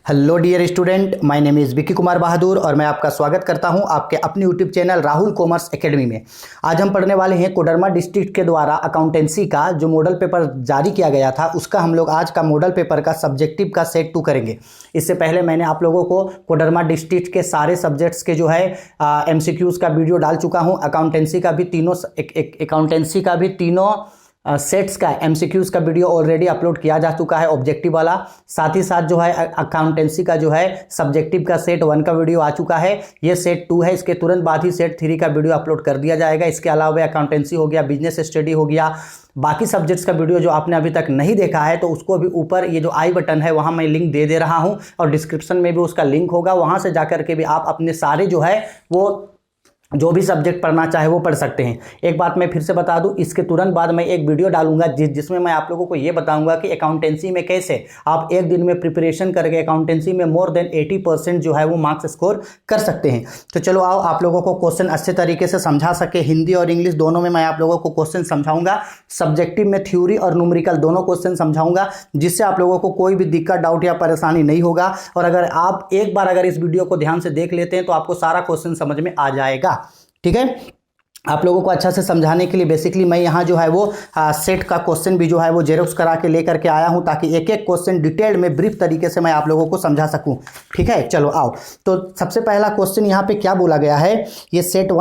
Hello dear student, my name is Vicky Kumar Bahadur और मैं आपका स्वागत करता हूं आपके अपने YouTube channel Rahul commerce academy में। आज हम पढ़ने वाले हैं कोडरमा डिस्ट्रिक्ट के द्वारा अकाउंटेंसी का जो मॉडल पेपर जारी किया गया था उसका हम लोग आज का मॉडल पेपर का सब्जेक्टिव का सेट 2 करेंगे। इससे पहले मैंने आप लोगों को कोडरमा डिस्ट्रिक्ट के सारे सब्जेक्ट्स के जो है MCQs का वीडियो डाल चुका हूँ। अकाउंटेंसी का भी तीनों सेट्स का MCQs का वीडियो ऑलरेडी अपलोड किया जा चुका है, ऑब्जेक्टिव वाला। साथ ही साथ जो है अकाउंटेंसी का जो है सब्जेक्टिव का सेट 1 का वीडियो आ चुका है। ये सेट 2 है, इसके तुरंत बाद ही सेट 3 का वीडियो अपलोड कर दिया जाएगा। इसके अलावा अकाउंटेंसी हो गया, बिजनेस स्टडी हो गया, बाकी सब्जेक्ट्स का वीडियो जो आपने अभी तक नहीं देखा है तो उसको भी ऊपर ये जो आई बटन है वहाँ मैं लिंक दे रहा हूँ और डिस्क्रिप्शन में भी उसका लिंक होगा। वहाँ से जाकर के भी आप अपने सारे जो है वो जो भी सब्जेक्ट पढ़ना चाहे वो पढ़ सकते हैं। एक बात मैं फिर से बता दूं, इसके तुरंत बाद मैं एक वीडियो डालूंगा जिसमें मैं आप लोगों को ये बताऊंगा कि अकाउंटेंसी में कैसे आप एक दिन में प्रिपरेशन करके अकाउंटेंसी में मोर देन 80% जो है वो मार्क्स स्कोर कर सकते हैं। तो चलो आओ आप लोगों को क्वेश्चन अच्छे तरीके से समझा सके, हिंदी और इंग्लिश दोनों में मैं आप लोगों को क्वेश्चन समझाऊंगा। सब्जेक्टिव में थ्योरी और न्यूमेरिकल दोनों क्वेश्चन समझाऊंगा, जिससे आप लोगों को कोई भी दिक्कत, डाउट या परेशानी नहीं होगा। और अगर आप एक बार अगर इस वीडियो को ध्यान से देख लेते हैं तो आपको सारा क्वेश्चन समझ में आ जाएगा। ठीक है, आप लोगों को अच्छा से समझाने के लिए बेसिकली मैं यहाँ जो है वो सेट का क्वेश्चन भी जो है वो जेरोक्स करा के लेकर के आया हूँ, ताकि एक एक क्वेश्चन डिटेल्ड में ब्रीफ तरीके से मैं आप लोगों को समझा सकूँ। ठीक है, चलो आओ। तो सबसे पहला क्वेश्चन यहाँ पे क्या बोला गया है, ये सेट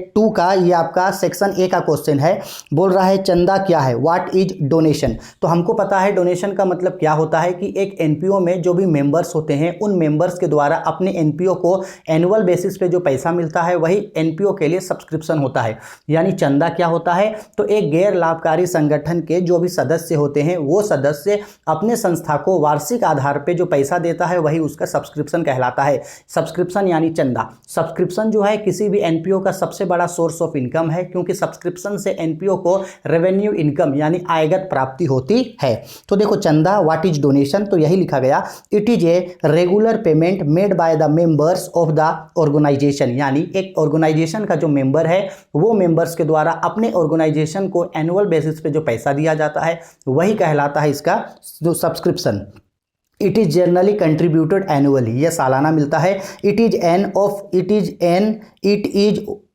2 का ये आपका सेक्शन ए का क्वेश्चन है। बोल रहा है चंदा क्या है, व्हाट इज डोनेशन। तो हमको पता है डोनेशन का मतलब क्या होता है कि एक एनपीओ में जो भी मेंबर्स होते हैं उन मेंबर्स के द्वारा अपने एनपीओ को एनुअल बेसिस पे जो पैसा मिलता है वही एनपीओ के लिए सब्सक्रिप्शन होता है। यानी चंदा क्या होता है, तो एक गैर लाभकारी संगठन के जो भी सदस्य होते हैं वो सदस्य अपने संस्था को वार्षिक आधार पे जो पैसा देता है वही उसका सब्सक्रिप्शन कहलाता है। सब्सक्रिप्शन यानी चंदा। सब्सक्रिप्शन जो है किसी भी एनपीओ का सबसे बड़ा सोर्स ऑफ इनकम है, क्योंकि सब्सक्रिप्शन से एनपीओ को रेवेन्यू इनकम यानी आयगत प्राप्ति होती है। तो देखो चंदा, व्हाट इज डोनेशन, तो यही लिखा गया, it is a regular payment made by the members of the organisation. यानी एक ऑर्गेनाइजेशन का जो मेंबर है वो मेंबर्स के द्वारा अपने ऑर्गेनाइजेशन को एनुअल बेसिस पे जो पैसा दिया जाता है वही कहलाता है इसका जो subscription. It is generally contributed annually, यह सालाना मिलता है। It is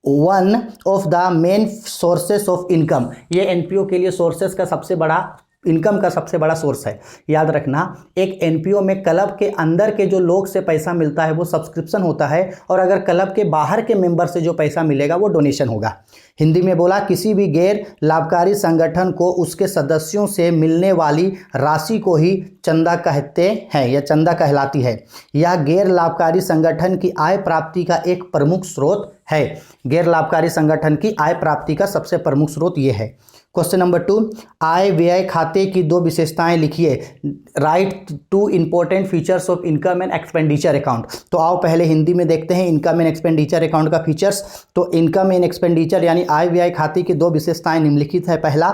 one of the main sources of income, ये एनपीओ के लिए सोर्सेस का सबसे बड़ा, इनकम का सबसे बड़ा सोर्स है। याद रखना, एक एनपीओ में क्लब के अंदर के जो लोग से पैसा मिलता है वो सब्सक्रिप्शन होता है, और अगर क्लब के बाहर के मेंबर से जो पैसा मिलेगा वो डोनेशन होगा। हिंदी में बोला, किसी भी गैर लाभकारी संगठन को उसके सदस्यों से मिलने वाली राशि को ही चंदा कहते हैं या चंदा कहलाती है। यह गैर लाभकारी संगठन की आय प्राप्ति का एक प्रमुख स्रोत है। गैर लाभकारी संगठन की आय प्राप्ति का सबसे प्रमुख स्रोत ये है। क्वेश्चन नंबर 2, आय व्यय खाते की 2 विशेषताएं लिखिए। Right 2 important features of income and expenditure account. तो आओ पहले हिंदी में देखते हैं इनकम एंड एक्सपेंडिचर अकाउंट का फीचर्स। तो इनकम एंड एक्सपेंडिचर यानी आय व्यय खाते की 2 विशेषताएं निम्नलिखित है। पहला,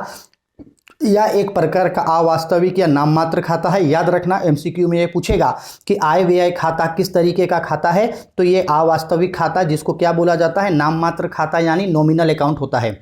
यह एक प्रकार का अवास्तविक या नाम मात्र खाता है। याद रखना, MCQ में ये पूछेगा कि आय व्यय खाता किस तरीके का खाता है, तो ये अवास्तविक खाता जिसको क्या बोला जाता है, नाम मात्र खाता यानी नॉमिनल अकाउंट होता है।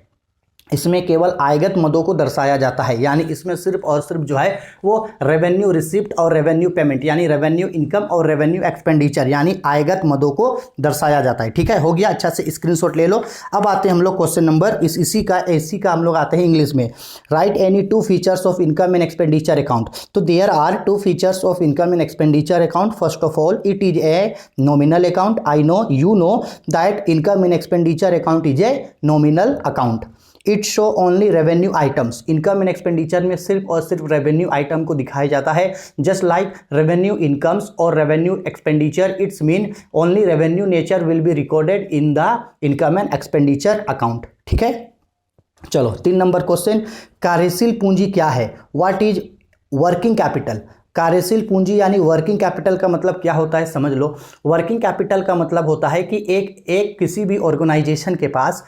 इसमें केवल आयगत मदों को दर्शाया जाता है, यानी इसमें सिर्फ और सिर्फ जो है वो रेवेन्यू रिसिप्ट और रेवेन्यू पेमेंट यानी रेवेन्यू इनकम और रेवेन्यू एक्सपेंडिचर यानी आयगत मदों को दर्शाया जाता है। ठीक है, हो गया, अच्छा से स्क्रीनशॉट ले लो। अब आते हैं हम लोग क्वेश्चन नंबर इसी का हम लोग आते हैं इंग्लिश में। Write any 2 features of income and expenditure account. तो there are 2 features of income and expenditure account. First of all, it is a nominal account. I know, you know that income and expenditure account is a nominal account. It show only revenue items. Income and expenditure में सिर्फ और सिर्फ revenue item को दिखाया जाता है। Just like revenue incomes और revenue expenditure, it's mean only revenue nature will be recorded in the income and expenditure account. ठीक है, चलो 3 नंबर क्वेश्चन, कार्यशील पूंजी क्या है, व्हाट इज वर्किंग कैपिटल। कार्यशील पूंजी यानी वर्किंग कैपिटल का मतलब क्या होता है समझ लो। वर्किंग कैपिटल का मतलब होता है कि एक किसी भी ऑर्गेनाइजेशन के पास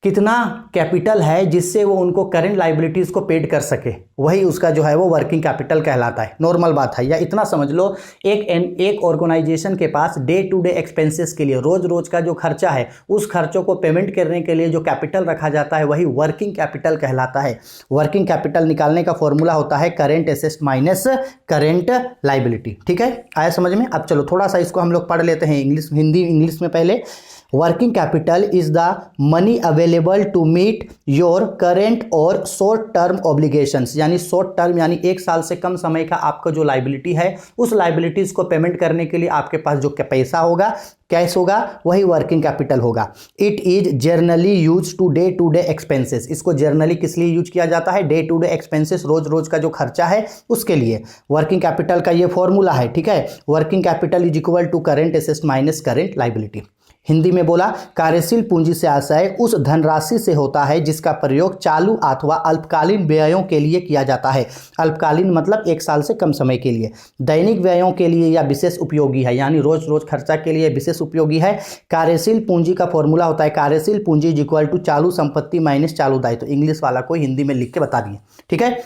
कितना कैपिटल है जिससे वो उनको करेंट लाइबिलिटीज़ को पेड कर सके, वही उसका जो है वो वर्किंग कैपिटल कहलाता है। नॉर्मल बात है। या इतना समझ लो, एक ऑर्गेनाइजेशन के पास डे टू डे एक्सपेंसेस के लिए, रोज रोज का जो खर्चा है उस खर्चों को पेमेंट करने के लिए जो कैपिटल रखा जाता है वही वर्किंग कैपिटल कहलाता है। वर्किंग कैपिटल निकालने का फॉर्मूला होता है current assets minus current liability. ठीक है, आया समझ में? अब चलो थोड़ा सा इसको हम लोग पढ़ लेते हैं इंग्लिश में पहले। Working capital is the money available to meet your current or short term obligations, यानी शॉर्ट टर्म यानी 1 साल से कम समय का आपका जो लाइबिलिटी है उस लाइबिलिटीज को पेमेंट करने के लिए आपके पास जो पैसा होगा, कैश होगा, वही वर्किंग कैपिटल होगा। It is generally use to day expenses. इसको जर्नली किस लिए यूज किया जाता है? डे टू डे एक्सपेंसेस, रोज रोज का जो खर्चा है उसके लिए। वर्किंग कैपिटल का ये फॉर्मूला है। ठीक है, working capital is equal to current assets minus current liability. Hindi में बोला, कार्यशील पूंजी से आशय उस धनराशि से होता है जिसका प्रयोग चालू अथवा अल्पकालीन व्ययों के लिए किया जाता है। अल्पकालीन मतलब 1 साल से कम समय के लिए, दैनिक व्ययों के लिए या विशेष उपयोगी है, यानी रोज रोज खर्चा के लिए विशेष उपयोगी है। कार्यशील पूंजी का फॉर्मूला होता है कार्यशील पूंजी इज इक्वल टू चालू संपत्ति माइनस चालू दायित्व। तो इंग्लिश वाला को हिंदी में लिख के बता दिए। ठीक है,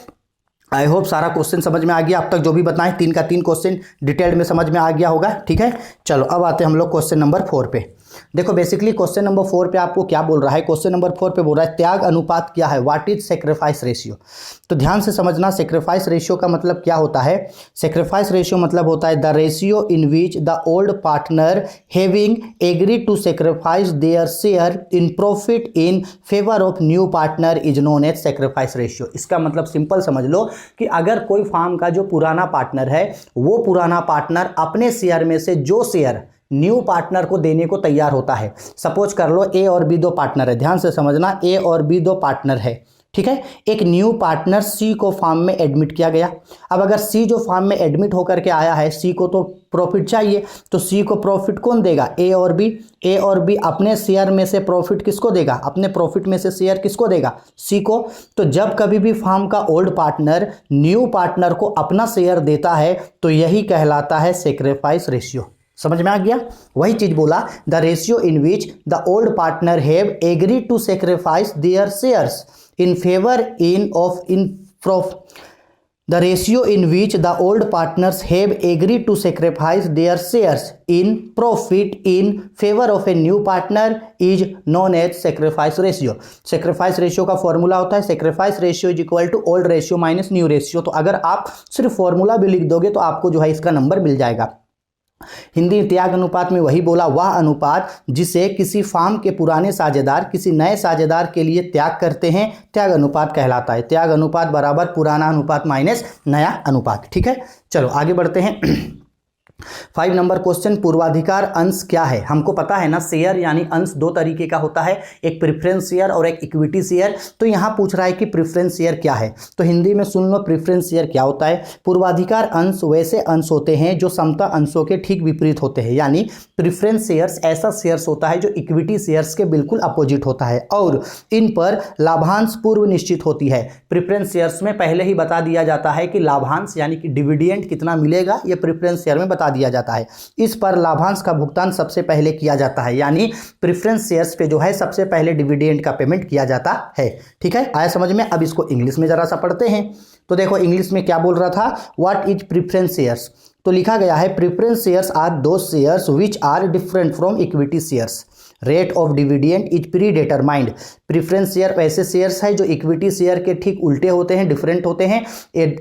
आई होप सारा क्वेश्चन समझ में आ गया। अब तक जो भी बताएं 3 का 3 क्वेश्चन डिटेल में समझ में आ गया होगा। ठीक है, चलो अब आते हैं हम लोग क्वेश्चन नंबर 4 पे। देखो बेसिकली क्वेश्चन नंबर 4 पे आपको क्या बोल रहा है? क्वेश्चन नंबर 4 पे बोल रहा है त्याग अनुपात क्या है? What is sacrifice ratio? तो ध्यान से समझना, सेक्रीफाइस रेशियो का मतलब क्या होता है? सेक्रीफाइस रेशियो मतलब होता है the ratio in which the old partner having agree to sacrifice their share in profit in favour of new partner is known as sacrifice ratio. इसका मतलब सिंपल समझ लो कि अगर कोई फार्म का जो पुराना पार्टनर है वो पुराना पार्टनर अपने शेयर में से जो शेयर न्यू पार्टनर को देने को तैयार होता है। सपोज कर लो ए और बी 2 पार्टनर है। ध्यान से समझना, ए और बी 2 पार्टनर है। ठीक है, एक न्यू पार्टनर सी को फार्म में एडमिट किया गया। अब अगर सी जो फार्म में एडमिट होकर के आया है, सी को तो प्रॉफिट चाहिए, तो सी को प्रॉफिट कौन देगा? ए और बी। ए और बी अपने शेयर में से प्रॉफिट किसको देगा? अपने प्रॉफिट में से शेयर किसको देगा? सी को। तो जब कभी भी फार्म का ओल्ड पार्टनर न्यू पार्टनर को अपना शेयर देता है तो यही कहलाता है सेक्रीफाइस रेशियो। समझ में आ गया? वही चीज बोला, the ratio in which the old partner have agree to sacrifice their shares in favour the ratio in which the old partners have agreed to sacrifice their shares in profit in favor of a new partner is known as sacrifice ratio. sacrifice ratio का formula होता है sacrifice ratio is equal to old ratio minus new ratio। तो अगर आप सिर्फ formula भी लिख दोगे तो आपको जो है इसका नंबर मिल जाएगा। हिंदी त्याग अनुपात में वही बोला, वह अनुपात जिसे किसी फार्म के पुराने साझेदार किसी नए साझेदार के लिए त्याग करते हैं, त्याग अनुपात कहलाता है। त्याग अनुपात बराबर पुराना अनुपात माइनस नया अनुपात। ठीक है, चलो आगे बढ़ते हैं। 5 नंबर क्वेश्चन, पूर्वाधिकार अंश क्या है? हमको पता है ना, शेयर यानी अंश 2 तरीके का होता है, एक प्रेफरेंस शेयर और एक इक्विटी शेयर। तो यहां पूछ रहा है कि प्रेफरेंस शेयर क्या है। तो हिंदी में सुन लो, प्रेफरेंस शेयर क्या होता है? पूर्वाधिकार अंश वैसे अंश होते हैं जो समता अंशों के ठीक विपरीत होते हैं। यानी प्रेफरेंस शेयर्स ऐसा शेयर्स होता है जो इक्विटी शेयर्स के बिल्कुल अपोजिट होता है और इन पर लाभांश पूर्व निश्चित होती है। प्रेफरेंस शेयर्स में पहले ही बता दिया जाता है कि लाभांश यानी कि डिविडेंड कितना मिलेगा, ये प्रेफरेंस शेयर में बता दिया जाता है। इस पर लाभांश का भुगतान सबसे पहले किया जाता है, यानी प्रेफरेंस शेयर्स पे जो है सबसे पहले डिविडेंड का पेमेंट किया जाता है। ठीक है, आया समझ में? अब इसको इंग्लिश में जरा सा पढ़ते हैं। तो देखो इंग्लिश में क्या बोल रहा था, व्हाट इज प्रेफरेंस शेयर्स? तो लिखा गया है preference shares are those shares which are different from equity shares. Rate of dividend is predetermined. Preference share ऐसे शेयर्स है जो इक्विटी शेयर के ठीक उल्टे होते हैं, डिफरेंट होते हैं।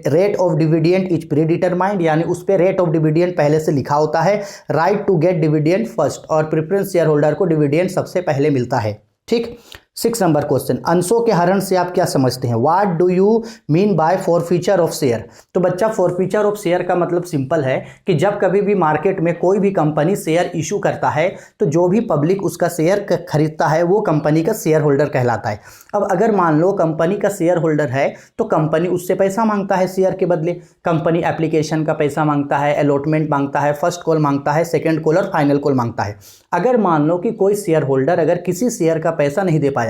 Rate of dividend is pre determined, यानी उस पर रेट ऑफ डिविडेंड पहले से लिखा होता है। Right to get dividend first, और प्रेफरेंस शेयर होल्डर को डिविडेंड सबसे पहले मिलता है। ठीक। 6 नंबर क्वेश्चन, अंशों के हरण से आप क्या समझते हैं? What do you mean by forfeiture of share? तो बच्चा फॉरफीचर ऑफ शेयर का मतलब सिंपल है कि जब कभी भी मार्केट में कोई भी कंपनी शेयर इशू करता है तो जो भी पब्लिक उसका शेयर खरीदता है वो कंपनी का शेयर होल्डर कहलाता है। अब अगर मान लो कंपनी का शेयर होल्डर है तो कंपनी उससे पैसा मांगता है शेयर के बदले। कंपनी एप्लीकेशन का पैसा मांगता है, अलॉटमेंट मांगता है, फर्स्ट कॉल मांगता है, सेकेंड कॉल और फाइनल कॉल मांगता है। अगर मान लो कि कोई शेयर होल्डर अगर किसी शेयर का पैसा नहीं दे पाया,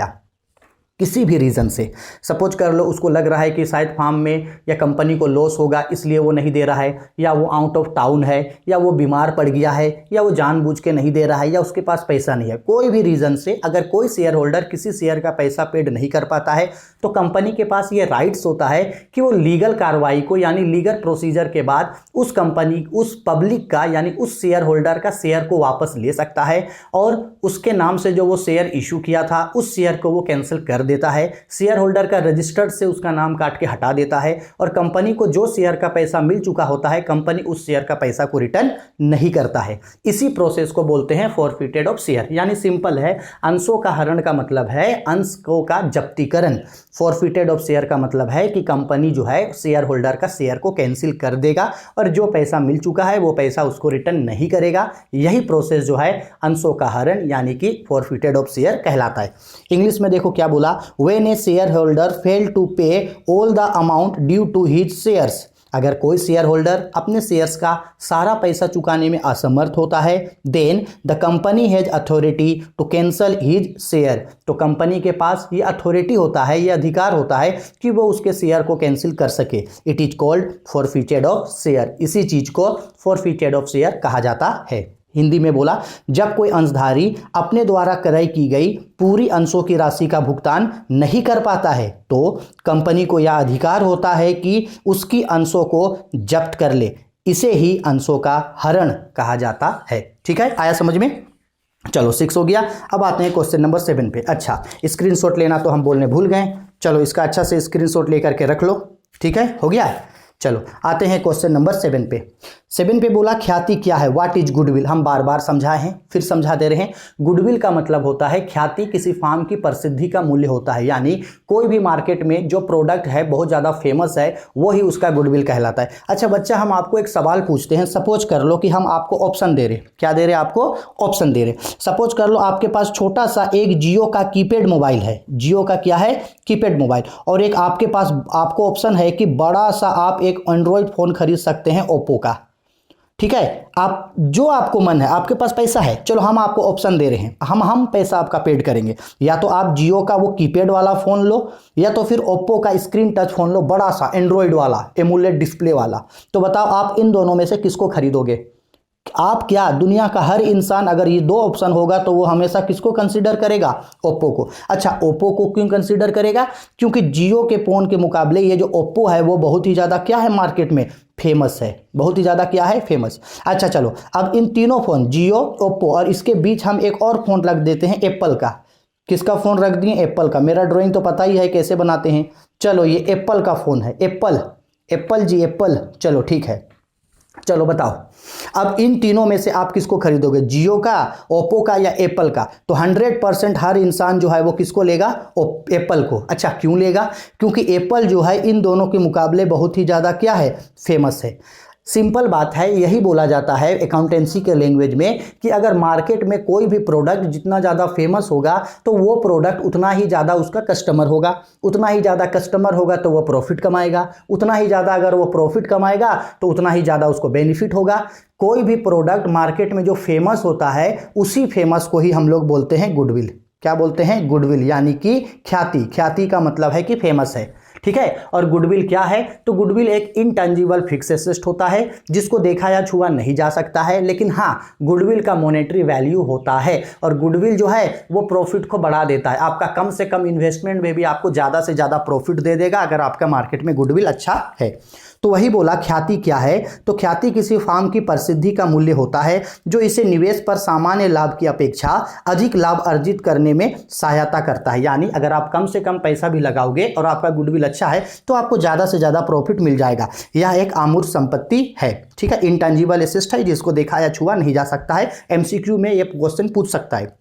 किसी भी रीज़न से। सपोज कर लो उसको लग रहा है कि शायद फार्म में या कंपनी को लॉस होगा इसलिए वो नहीं दे रहा है, या वो आउट ऑफ टाउन है, या वो बीमार पड़ गया है, या वो जानबूझ के नहीं दे रहा है, या उसके पास पैसा नहीं है। कोई भी रीज़न से अगर कोई शेयर होल्डर किसी शेयर का पैसा पेड नहीं कर पाता है तो कंपनी के पास ये राइट्स होता है कि वो लीगल कार्रवाई को यानी लीगल प्रोसीजर के बाद उस कंपनी, उस पब्लिक का यानी उस शेयर होल्डर का शेयर को वापस ले सकता है और उसके नाम से जो वो शेयर इशू किया था उस शेयर को वो कैंसिल कर देता है। शेयर होल्डर का रजिस्टर्ड से उसका नाम काट के हटा देता है और कंपनी को जो शेयर का पैसा मिल चुका होता है कंपनी उस शेयर का पैसा को रिटर्न नहीं करता है। इसी प्रोसेस को बोलते हैं फॉरफिटेड ऑफ शेयर, यानी सिंपल है, अंशों का हरण का मतलब है अंशों का जब्तीकरण। फॉरफिटेड ऑफ शेयर का मतलब है कि कंपनी जो है शेयर होल्डर का शेयर को कैंसिल कर देगा और जो पैसा मिल चुका है वो पैसा उसको रिटर्न नहीं करेगा। यही प्रोसेस जो है अंशों का हरण यानी कि फॉरफिटेड ऑफ शेयर कहलाता है। इंग्लिश में देखो क्या बोला, when a share holder fail to pay all the amount due to his shares. अगर कोई शेयर होल्डर अपने शेयर्स का सारा पैसा चुकाने में असमर्थ होता है, then the company has authority to cancel his share. तो कंपनी के पास ये अथॉरिटी होता है, ये अधिकार होता है कि वो उसके शेयर को कैंसिल कर सके। It is called forfeited of share. इसी चीज को फॉरफिटेड ऑफ शेयर कहा जाता है। हिंदी में बोला, जब कोई अंशधारी अपने द्वारा क्रय की गई पूरी अंशों की राशि का भुगतान नहीं कर पाता है तो कंपनी को यह अधिकार होता है कि उसकी अंशों को जब्त कर ले। इसे ही अंशों का हरण कहा जाता है। ठीक है, आया समझ में? चलो 6 हो गया। अब आते हैं क्वेश्चन नंबर 7 पे। अच्छा, स्क्रीनशॉट लेना तो हम बोलने भूल गए, चलो इसका अच्छा से स्क्रीनशॉट लेकर के रख लो। ठीक है, हो गया। चलो आते हैं क्वेश्चन नंबर 7 पे। 7 पे बोला ख्याति क्या है, व्हाट इज गुडविल। हम बार बार समझाए हैं, फिर समझा दे रहे हैं। गुडविल का मतलब होता है ख्याति, किसी फार्म की प्रसिद्धि का मूल्य होता है, यानी कोई भी मार्केट में जो प्रोडक्ट है बहुत ज़्यादा फेमस है वो ही उसका गुडविल कहलाता है। अच्छा बच्चा, हम आपको एक सवाल पूछते हैं। सपोज कर लो कि हम आपको ऑप्शन दे रहे, क्या दे रहे आपको? ऑप्शन दे रहे। सपोज कर लो आपके पास छोटा सा एक जियो का कीपैड मोबाइल है, जियो का क्या है? Keypad mobile. और एक आपके पास आपको ऑप्शन है कि बड़ा सा आप एक एंड्रॉयड फ़ोन खरीद सकते हैं ओप्पो का। ठीक है, आप जो आपको मन है, आपके पास पैसा है, चलो हम आपको ऑप्शन दे रहे हैं, हम पैसा आपका पेड करेंगे। या तो आप जियो का वो कीपैड वाला फ़ोन लो, या तो फिर ओप्पो का स्क्रीन टच फ़ोन लो, बड़ा सा एंड्रॉयड वाला, एमुलेट डिस्प्ले वाला। तो बताओ आप इन दोनों में से किसको खरीदोगे? आप क्या, दुनिया का हर इंसान अगर ये 2 ऑप्शन होगा तो वो हमेशा किसको कंसीडर करेगा? ओप्पो को। अच्छा, ओप्पो को क्यों कंसीडर करेगा? क्योंकि जियो के फ़ोन के मुकाबले ये जो ओप्पो है वो बहुत ही ज़्यादा क्या है, मार्केट में फेमस है, बहुत ही ज़्यादा क्या है, फेमस। अच्छा चलो, अब इन तीनों फ़ोन जियो, ओप्पो और इसके बीच हम एक और फ़ोन रख देते हैं एप्पल का। किसका फ़ोन रख दिए? एप्पल का। मेरा ड्राइंग तो पता ही है कैसे बनाते हैं। चलो ये एप्पल का फ़ोन है, एप्पल जी, एप्पल। चलो ठीक है, चलो बताओ अब इन तीनों में से आप किसको खरीदोगे? जियो का, ओप्पो का या एप्पल का? तो 100% हर इंसान जो है वो किसको लेगा? एप्पल को। अच्छा क्यों लेगा? क्योंकि एप्पल जो है इन दोनों के मुकाबले बहुत ही ज़्यादा क्या है, फेमस है। सिंपल बात है, यही बोला जाता है अकाउंटेंसी के लैंग्वेज में कि अगर मार्केट में कोई भी प्रोडक्ट जितना ज़्यादा फेमस होगा तो वो प्रोडक्ट उतना ही ज़्यादा उसका कस्टमर होगा, उतना ही ज़्यादा कस्टमर होगा तो वो प्रॉफिट कमाएगा, उतना ही ज़्यादा अगर वो प्रॉफिट कमाएगा तो उतना ही ज़्यादा उसको बेनिफिट होगा। कोई भी प्रोडक्ट मार्केट में जो फेमस होता है उसी फेमस को ही हम लोग बोलते हैं गुडविल। क्या बोलते हैं? गुडविल, यानी कि ख्याति। ख्याति का मतलब है कि फेमस है। ठीक है, और गुडविल क्या है? तो गुडविल एक इनटेंजिबल फिक्स एसेट होता है जिसको देखा या छुआ नहीं जा सकता है, लेकिन हाँ गुडविल का मॉनेटरी वैल्यू होता है और गुडविल जो है वो प्रॉफिट को बढ़ा देता है। आपका कम से कम इन्वेस्टमेंट में भी आपको ज़्यादा से ज़्यादा प्रॉफिट दे देगा अगर आपका मार्केट में गुडविल अच्छा है। तो वही बोला ख्याति क्या है? तो ख्याति किसी फर्म की प्रसिद्धि का मूल्य होता है जो इसे निवेश पर सामान्य लाभ की अपेक्षा अधिक लाभ अर्जित करने में सहायता करता है। यानी अगर आप कम से कम पैसा भी लगाओगे और आपका गुडविल अच्छा है तो आपको ज़्यादा से ज़्यादा प्रॉफिट मिल जाएगा। यह एक अमूर्त संपत्ति है। ठीक है, इंटेंजिबल एसेट है जिसको देखा या छुआ नहीं जा सकता है। MCQ में ये क्वेश्चन पूछ सकता है।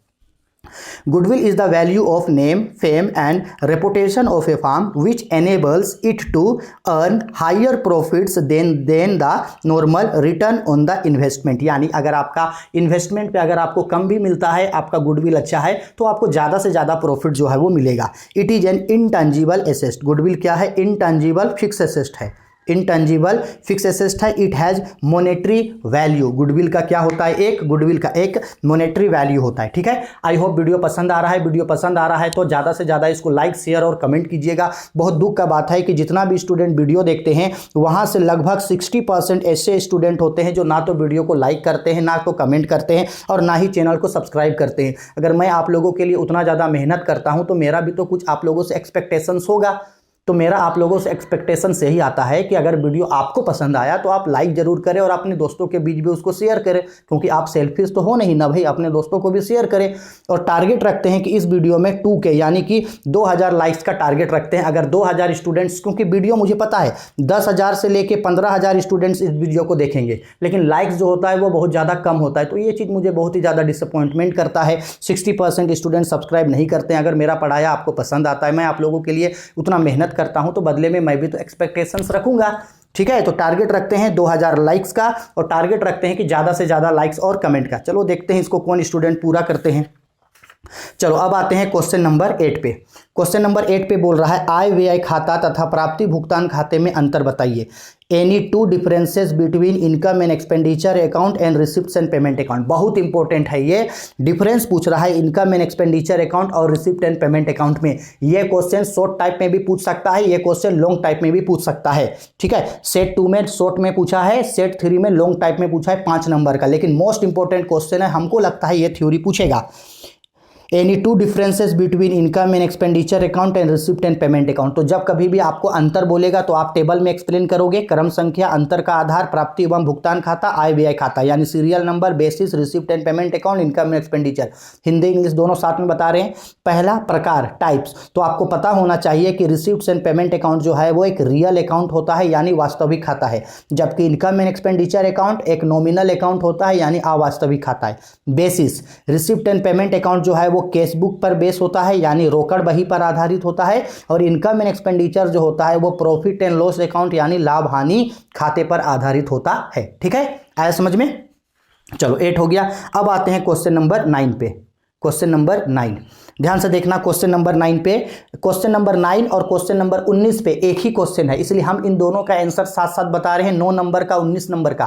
Goodwill is the value of name, fame and reputation of a firm which enables it to earn higher profits than the normal return on the investment। यानी अगर आपका इन्वेस्टमेंट पे अगर आपको कम भी मिलता है, आपका गुडविल अच्छा है तो आपको ज़्यादा से ज़्यादा प्रॉफिट जो है वो मिलेगा। It is an intangible asset. Goodwill क्या है? इनटेंजिबल फिक्स एसेट है। इंटेंजिबल फिक्स एसेट है, it has monetary value. Goodwill का क्या होता है, एक गुडविल का एक मॉनेटरी वैल्यू होता है। ठीक है, आई होप वीडियो पसंद आ रहा है। वीडियो पसंद आ रहा है तो ज़्यादा से ज़्यादा इसको लाइक शेयर और कमेंट कीजिएगा। बहुत दुख का बात है कि जितना भी स्टूडेंट वीडियो देखते हैं वहाँ से लगभग 60% ऐसे स्टूडेंट होते हैं जो ना तो वीडियो को लाइक करते हैं, ना तो कमेंट करते हैं और ना ही चैनल को सब्सक्राइब करते हैं। अगर मैं आप लोगों के लिए उतना ज़्यादा मेहनत करता हूँ तो मेरा भी तो कुछ आप लोगों से एक्सपेक्टेशंस होगा। तो मेरा आप लोगों से एक्सपेक्टेशन से ही आता है कि अगर वीडियो आपको पसंद आया तो आप लाइक जरूर करें और अपने दोस्तों के बीच भी उसको शेयर करें, क्योंकि आप सेल्फिश तो हो नहीं ना भाई, अपने दोस्तों को भी शेयर करें। और टारगेट रखते हैं कि इस वीडियो में 2K यानी कि 2000 लाइक्स का टारगेट रखते हैं। अगर 2000 स्टूडेंट्स, क्योंकि वीडियो मुझे पता है 10,000 से लेके 15,000 स्टूडेंट्स इस वीडियो को देखेंगे, लेकिन लाइक्स जो होता है वो बहुत ज़्यादा कम होता है। तो ये चीज़ मुझे बहुत ही ज़्यादा डिसअपॉइंटमेंट करता है। 60% स्टूडेंट सब्सक्राइब नहीं करते हैं। अगर मेरा पढ़ाया आपको पसंद आता है, मैं आप लोगों के लिए उतना मेहनत करता हूँ, तो बदले में मैं भी तो एक्सपेक्टेशंस रखूंगा। ठीक है, तो टारगेट रखते हैं 2000 लाइक्स का और टारगेट रखते हैं कि ज़्यादा से ज़्यादा लाइक्स और कमेंट का। चलो देखते हैं इसको कौन स्टूडेंट पूरा करते हैं। चलो अब आते हैं क्वेश्चन नंबर 8 पे। क्वेश्चन नंबर 8 पे बोल रहा है आय व्यय खाता तथा प्राप्ति भुगतान खाते में अंतर बताइए। Any two differences between income and expenditure account and receipts and payment account. बहुत इंपॉर्टेंट है ये, डिफरेंस पूछ रहा है इनकम एंड एक्सपेंडिचर अकाउंट और रिसिप्ट एंड पेमेंट अकाउंट में। ये क्वेश्चन शॉर्ट टाइप में भी पूछ सकता है, ये क्वेश्चन लॉन्ग टाइप में भी पूछ सकता है। ठीक है, सेट 2 में शॉर्ट में पूछा है, सेट 3 में लॉन्ग टाइप में पूछा है 5 नंबर का। लेकिन मोस्ट इंपॉर्टेंट क्वेश्चन है, हमको लगता है ये थ्योरी पूछेगा। Any two differences between income and expenditure account and receipt and payment account. तो जब कभी भी आपको अंतर बोलेगा तो आप टेबल में एक्सप्लेन करोगे, क्रम संख्या, अंतर का आधार, प्राप्ति एवं भुगतान खाता, आय व्यय खाता, यानी serial number, basis, receipt and payment account, income and expenditure. Hindi English दोनों साथ में बता रहे हैं। पहला प्रकार टाइप्स, तो आपको पता होना चाहिए कि रिसिप्ट एंड पेमेंट अकाउंट जो है वो एक रियल अकाउंट होता है यानी वास्तविक खाता है, जबकि इनकम एंड एक्सपेंडिचर अकाउंट एक नॉमिनल अकाउंट होता है यानी अवास्तविक खाता है। Basis, receipt and payment account जो है वो कैश बुक पर बेस होता है यानी रोकड़ बही पर आधारित होता है। और इनकम एंड एक्सपेंडिचर जो होता है वो प्रॉफिट एंड लॉस अकाउंट यानी लाभ हानि खाते पर आधारित होता है। ठीक है, आया समझ में। चलो 8 हो गया। अब आते हैं क्वेश्चन नंबर 9 पे। क्वेश्चन नंबर 9 ध्यान से देखना। क्वेश्चन नंबर 9 पे, क्वेश्चन नंबर 9 और क्वेश्चन नंबर 19 पे एक ही क्वेश्चन है, इसलिए हम इन दोनों का आंसर साथ साथ बता रहे हैं। 9 नंबर का 19 नंबर का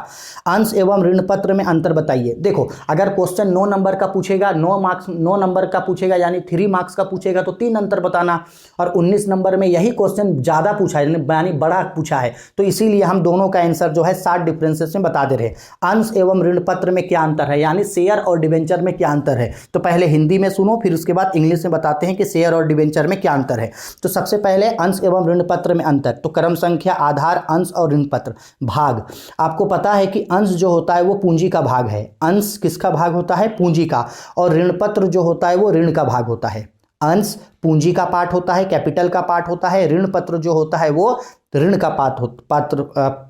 अंश एवं ऋण पत्र में अंतर बताइए। देखो, अगर क्वेश्चन 9 नंबर का पूछेगा, 9 नंबर का पूछेगा यानी 3 मार्क्स का पूछेगा तो 3 अंतर बताना, और 19 नंबर में यही क्वेश्चन ज्यादा पूछा है यानी बड़ा पूछा है, तो इसीलिए हम दोनों का आंसर जो है 60 डिफरेंसेस में बता दे रहे हैं। अंश एवं ऋण पत्र में क्या अंतर है यानी शेयर और डिवेंचर में क्या अंतर है। तो पहले हिंदी में सुनो, फिर उसके बाद इंग्लिश में बताते हैं कि शेयर और डिवेंचर में क्या अंतर है। तो सबसे पहले अंश एवं ऋण पत्र में अंतर, तो क्रम संख्या, आधार, अंश और ऋण पत्र। भाग, आपको पता है कि अंश जो होता है वो पूंजी का भाग है। अंश किसका भाग होता है? पूंजी का। और ऋण पत्र जो होता है वो ऋण का भाग होता है। अंश पूंजी का पार्ट होता है, कैपिटल का पार्ट होता है। ऋण पत्र जो होता है वो ऋण का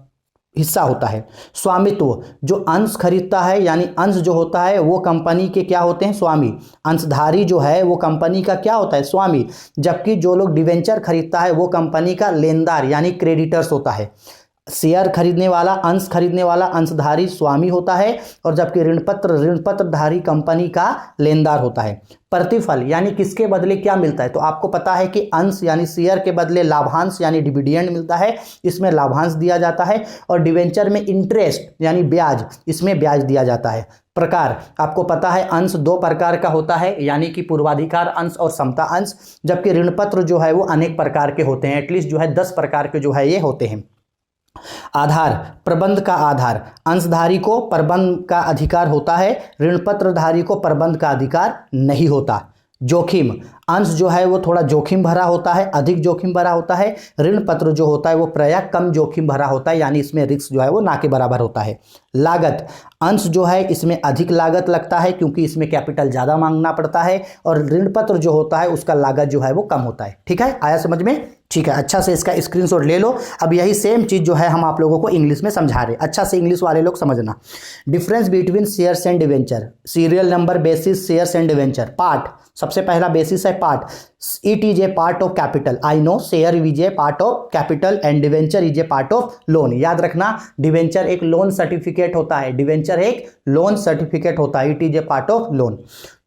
हिस्सा होता है। स्वामित्व, जो अंश खरीदता है यानी अंश जो होता है वो कंपनी के क्या होते हैं? स्वामी। अंशधारी जो है वो कंपनी का क्या होता है? स्वामी। जबकि जो लोग डिवेंचर खरीदता है वो कंपनी का लेनदार यानी क्रेडिटर्स होता है। शेयर खरीदने वाला, अंश खरीदने वाला अंशधारी स्वामी होता है, और जबकि ऋणपत्रधारी कंपनी का लेनदार होता है। प्रतिफल यानी किसके बदले क्या मिलता है, तो आपको पता है कि अंश यानी शेयर के बदले लाभांश यानी डिविडेंड मिलता है, इसमें लाभांश दिया जाता है। और डिवेंचर में इंटरेस्ट यानी ब्याज, इसमें ब्याज दिया जाता है। प्रकार, आपको पता है अंश 2 प्रकार का होता है यानी कि पूर्वाधिकार अंश और समता अंश, जबकि ऋणपत्र जो है वो अनेक प्रकार के होते हैं, एटलीस्ट जो है 10 प्रकार के जो है ये होते हैं। आधार, प्रबंध का आधार, अंशधारी को प्रबंध का अधिकार होता है, ऋणपत्रधारी को प्रबंध का अधिकार नहीं होता। जोखिम, अंश जो है वो थोड़ा जोखिम भरा होता है, अधिक जोखिम भरा होता है। ऋण पत्र जो होता है वो प्रायः कम जोखिम भरा होता है यानी इसमें रिस्क जो है वो ना के बराबर होता है। लागत, अंश जो है इसमें अधिक लागत लगता है क्योंकि इसमें कैपिटल ज़्यादा मांगना पड़ता है, और ऋण पत्र जो होता है उसका लागत जो है वो कम होता है। ठीक है, आया समझ में? ठीक है, अच्छा से इसका स्क्रीनशॉट ले लो। अब यही सेम चीज़ जो है हम आप लोगों को इंग्लिश में समझा रहे हैं, अच्छा से इंग्लिश वाले लोग समझना। Difference between shares and debenture, serial number, basis, shares and debenture. Part, सबसे पहला बेसिस है part. It is a part of capital. I know share is a part of capital and debenture is a part of loan. याद रखना, debenture एक loan certificate होता है, debenture एक loan certificate होता है. It is a part of loan.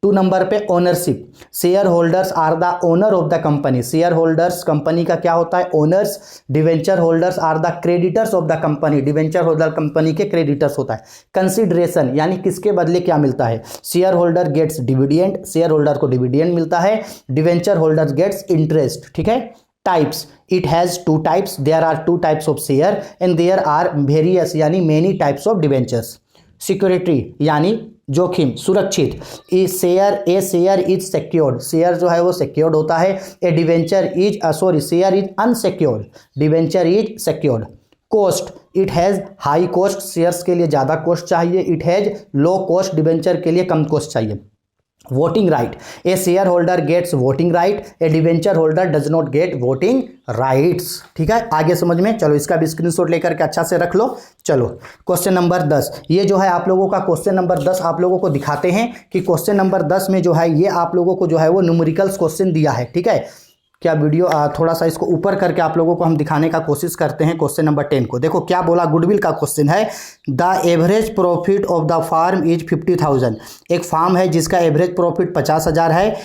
2 number पे ownership. Share holders are the owner of the company. Share holders company का क्या होता है? Owners. Debenture holders are the creditors of the company. Debenture holder company के creditors होता है. Consideration यानी किसके बदले क्या मिलता है? Share holder gets dividend. Share holder को डिविडेंड मिलता है. Debenture holder gets interest. ठीक है. Types. It has 2 types. There are 2 types of share and there are various यानी many types of debentures. Security यानी जोखिम, सुरक्षित. A share is secured. Share जो है वो सिक्योर्ड होता है. A debenture is share is unsecured. Debenture is secured. Cost. It has high cost. Shares के लिए ज़्यादा कॉस्ट चाहिए. It has low cost. Debenture के लिए कम कॉस्ट चाहिए. Voting right. A share holder gets voting right. A debenture holder does not gate voting rights. ठीक है, आगे समझ में. चलो इसका भी स्क्रीनशॉट लेकर के अच्छा से रख लो. चलो क्वेश्चन नंबर 10. ये जो है आप लोगों का क्वेश्चन नंबर 10 आप लोगों को दिखाते हैं कि क्वेश्चन नंबर 10 में जो है ये आप लोगों को जो है वो न्यूमेरिकल्स क्वेश्चन दिया है. ठीक है, क्या वीडियो थोड़ा सा इसको ऊपर करके आप लोगों को हम दिखाने का कोशिश करते हैं. क्वेश्चन नंबर 10 को देखो क्या बोला. गुडविल का क्वेश्चन है. The average profit of the firm is 50,000. एक फार्म है जिसका एवरेज प्रॉफिट 50,000 है.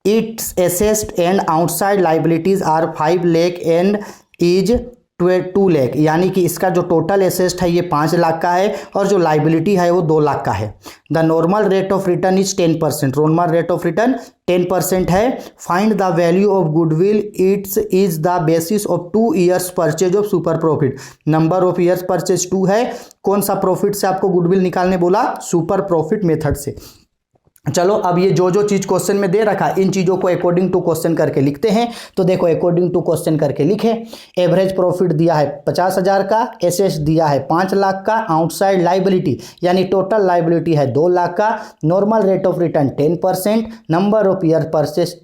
Its assets and outside liabilities are 5 lakh and is 2 lakh. यानी कि इसका जो टोटल एसेस्ट है ये 5 लाख का है और जो लाइबिलिटी है वो 2 लाख का है. The normal rate of return is 10%. Normal rate of return 10% है. Find the value of goodwill. It's is the basis of 2 years purchase of super profit. Number of years purchase 2 है. कौन सा प्रॉफिट से आपको गुडविल निकालने बोला? Super profit method से. चलो अब ये जो चीज़ क्वेश्चन में दे रखा इन चीज़ों को अकॉर्डिंग टू क्वेश्चन करके लिखते हैं. तो देखो अकॉर्डिंग टू क्वेश्चन करके लिखे. एवरेज प्रॉफिट दिया है 50,000 का. एसेट्स दिया है 5 लाख का. आउटसाइड लाइबिलिटी यानी टोटल लाइबिलिटी है 2 लाख का. Normal rate of return 10%. Number of year purchase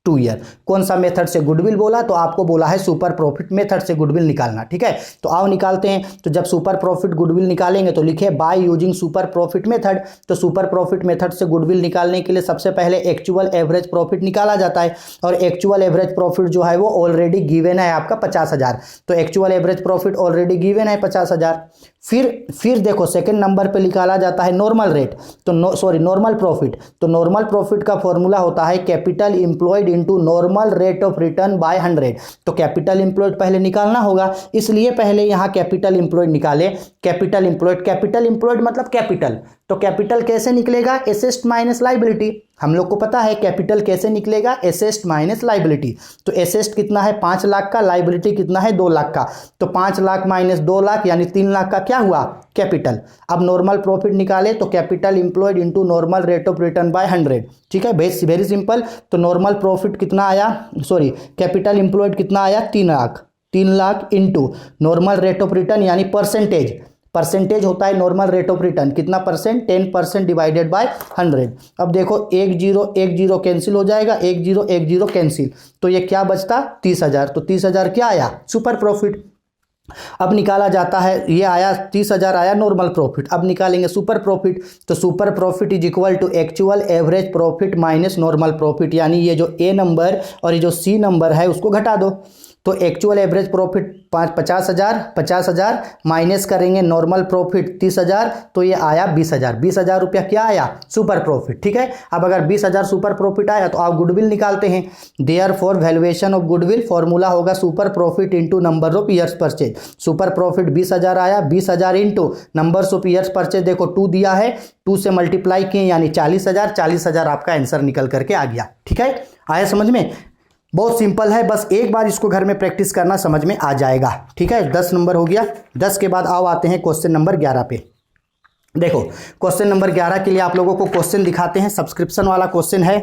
2 year. कौन सा मेथड से गुडविल बोला? तो आपको बोला है सुपर प्रॉफिट मेथड से गुडविल निकालना. ठीक है, तो आओ निकालते हैं. तो जब सुपर प्रॉफिट गुडविल निकालेंगे तो लिखे by using super profit method. तो सुपर प्रॉफिट मेथड से गुडविल निकालने के लिए सबसे पहले एक्चुअल एवरेज प्रॉफिट निकाला जाता है और एक्चुअल एवरेज प्रॉफिट जो है वो ऑलरेडी गिवन है आपका 50,000. तो actual average profit already given है 50,000. फिर देखो सेकंड नंबर पे निकाला जाता है नॉर्मल रेट. तो नॉर्मल प्रॉफिट. तो नॉर्मल प्रॉफिट का फॉर्मूला होता है capital employed into normal rate of return by 100. तो कैपिटल इंप्लॉयड पहले निकालना होगा, इसलिए पहले यहाँ कैपिटल इंप्लॉयड निकाले. कैपिटल इंप्लॉयड मतलब कैपिटल. तो कैपिटल कैसे निकलेगा? Assets minus liability. हम लोग को पता है कैपिटल कैसे निकलेगा? Assets minus liability. तो एसेस्ट कितना है? 5 लाख का. लाइबिलिटी कितना है? 2 लाख का. तो 5 लाख माइनस 2 लाख यानी 3 लाख का क्या हुआ? कैपिटल. अब नॉर्मल प्रॉफिट निकाले तो capital employed into normal rate of return by 100. ठीक है, वेरी सिंपल. तो नॉर्मल प्रॉफिट कितना आया? कैपिटल इंप्लॉयड कितना आया? 3 lakh. 3 lakh into normal rate of return यानी परसेंटेज होता है नॉर्मल रेट ऑफ रिटर्न. कितना परसेंट? 10% divided by 100. अब देखो 1 0 कैंसिल हो जाएगा. 1 0 कैंसिल. तो ये क्या बचता? 30,000. तो 30,000 क्या आया? Super profit. अब निकाला जाता है, ये आया 30,000 आया नॉर्मल प्रॉफिट. अब निकालेंगे सुपर प्रॉफिट. तो super profit is equal to actual average profit minus normal profit. यानी ये जो ए नंबर और ये जो सी नंबर है उसको घटा दो. तो एक्चुअल एवरेज प्रॉफिट 50,000 माइनस करेंगे नॉर्मल प्रॉफिट 30,000. तो ये आया 20,000. 20,000 रुपया क्या आया? Super profit. ठीक है, अब अगर 20,000 सुपर प्रॉफिट आया तो आप गुडविल निकालते हैं. Therefore valuation of goodwill formula होगा super profit into number of years purchase. Super profit 20,000 आया. 20,000 into numbers of years purchase. देखो 2 दिया है, 2 से मल्टीप्लाई किए यानी 40,000. 40,000 आपका आंसर निकल करके आ गया. ठीक है, आया समझ में? बहुत सिंपल है, बस एक बार इसको घर में प्रैक्टिस करना, समझ में आ जाएगा. ठीक है, 10 नंबर हो गया. 10 के बाद आओ आते हैं क्वेश्चन नंबर 11 पे. देखो क्वेश्चन नंबर 11 के लिए आप लोगों को क्वेश्चन दिखाते हैं. सब्सक्रिप्शन वाला क्वेश्चन है.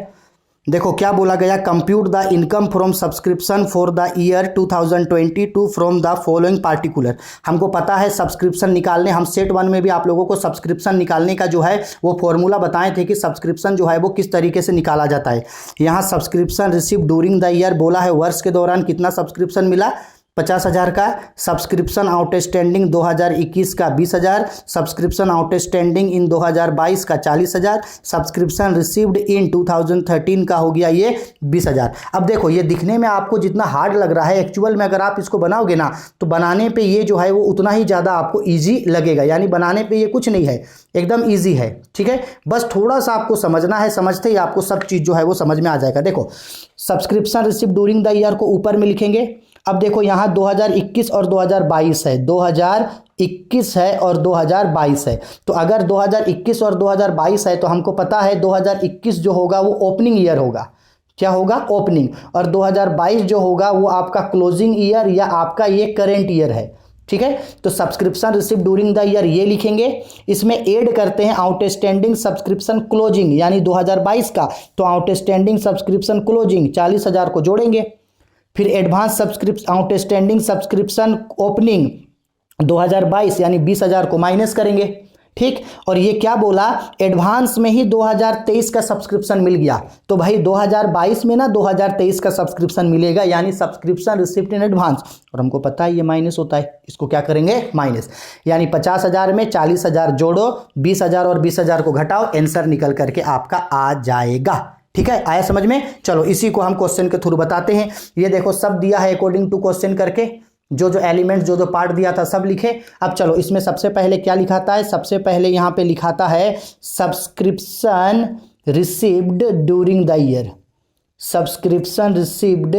देखो क्या बोला गया. Compute the income from subscription for the year 2022 from the following particular. हमको पता है सब्सक्रिप्शन निकालने, हम सेट 1 में भी आप लोगों को सब्सक्रिप्शन निकालने का जो है वो फॉर्मूला बताए थे कि सब्सक्रिप्शन जो है वो किस तरीके से निकाला जाता है. यहाँ subscription receive during the year बोला है, वर्ष के दौरान कितना सब्सक्रिप्शन मिला? 50,000 का, सब्सक्रिप्शन आउटस्टैंडिंग 2021 का 20,000, सब्सक्रिप्शन आउटस्टैंडिंग इन 2022 का 40,000, सब्सक्रिप्शन रिसीव्ड इन 2013 का हो गया ये 20,000। अब देखो ये दिखने में आपको जितना हार्ड लग रहा है, एक्चुअल में अगर आप इसको बनाओगे ना तो बनाने पे ये जो है वो उतना ही ज़्यादा आपको ईजी लगेगा, यानी बनाने पे ये कुछ नहीं है, एकदम ईजी है। ठीक है, बस थोड़ा सा आपको समझना है, समझते ही आपको सब चीज़ जो है वो समझ में आ जाएगा। देखो subscription receive during the year को ऊपर में लिखेंगे। अब देखो यहाँ 2021 और 2022 है, 2021 है और 2022 है। तो अगर 2021 और 2022 है तो हमको पता है 2021 जो होगा वो ओपनिंग ईयर होगा। क्या होगा? ओपनिंग। और 2022 जो होगा वो आपका क्लोजिंग ईयर या आपका ये करेंट ईयर है। ठीक है, तो subscription receive during the year ये लिखेंगे। इसमें ऐड करते हैं आउटस्टैंडिंग सब्सक्रिप्शन क्लोजिंग यानी 2022 का, तो आउटस्टैंडिंग सब्सक्रिप्शन क्लोजिंग 40,000 को जोड़ेंगे। फिर advance subscription outstanding subscription opening 2022 यानी 20,000 को माइनस करेंगे। ठीक, और ये क्या बोला, एडवांस में ही 2023 का सब्सक्रिप्शन मिल गया, तो भाई 2022 में ना 2023 का सब्सक्रिप्शन मिलेगा, यानी सब्सक्रिप्शन रिसिप्ट इन एडवांस। और हमको पता है ये माइनस होता है, इसको क्या करेंगे? माइनस। यानी 50,000 में 40,000 जोड़ो, 20,000 और 20,000 को घटाओ, आंसर निकल करके आपका आ जाएगा। ठीक है, आया समझ में? चलो इसी को हम क्वेश्चन के थ्रू बताते हैं। ये देखो सब दिया है अकॉर्डिंग टू क्वेश्चन करके, जो एलिमेंट जो पार्ट दिया था सब लिखे। अब चलो इसमें सबसे पहले क्या लिखाता है, सबसे पहले यहाँ पे लिखाता है subscription received during the year. Subscription received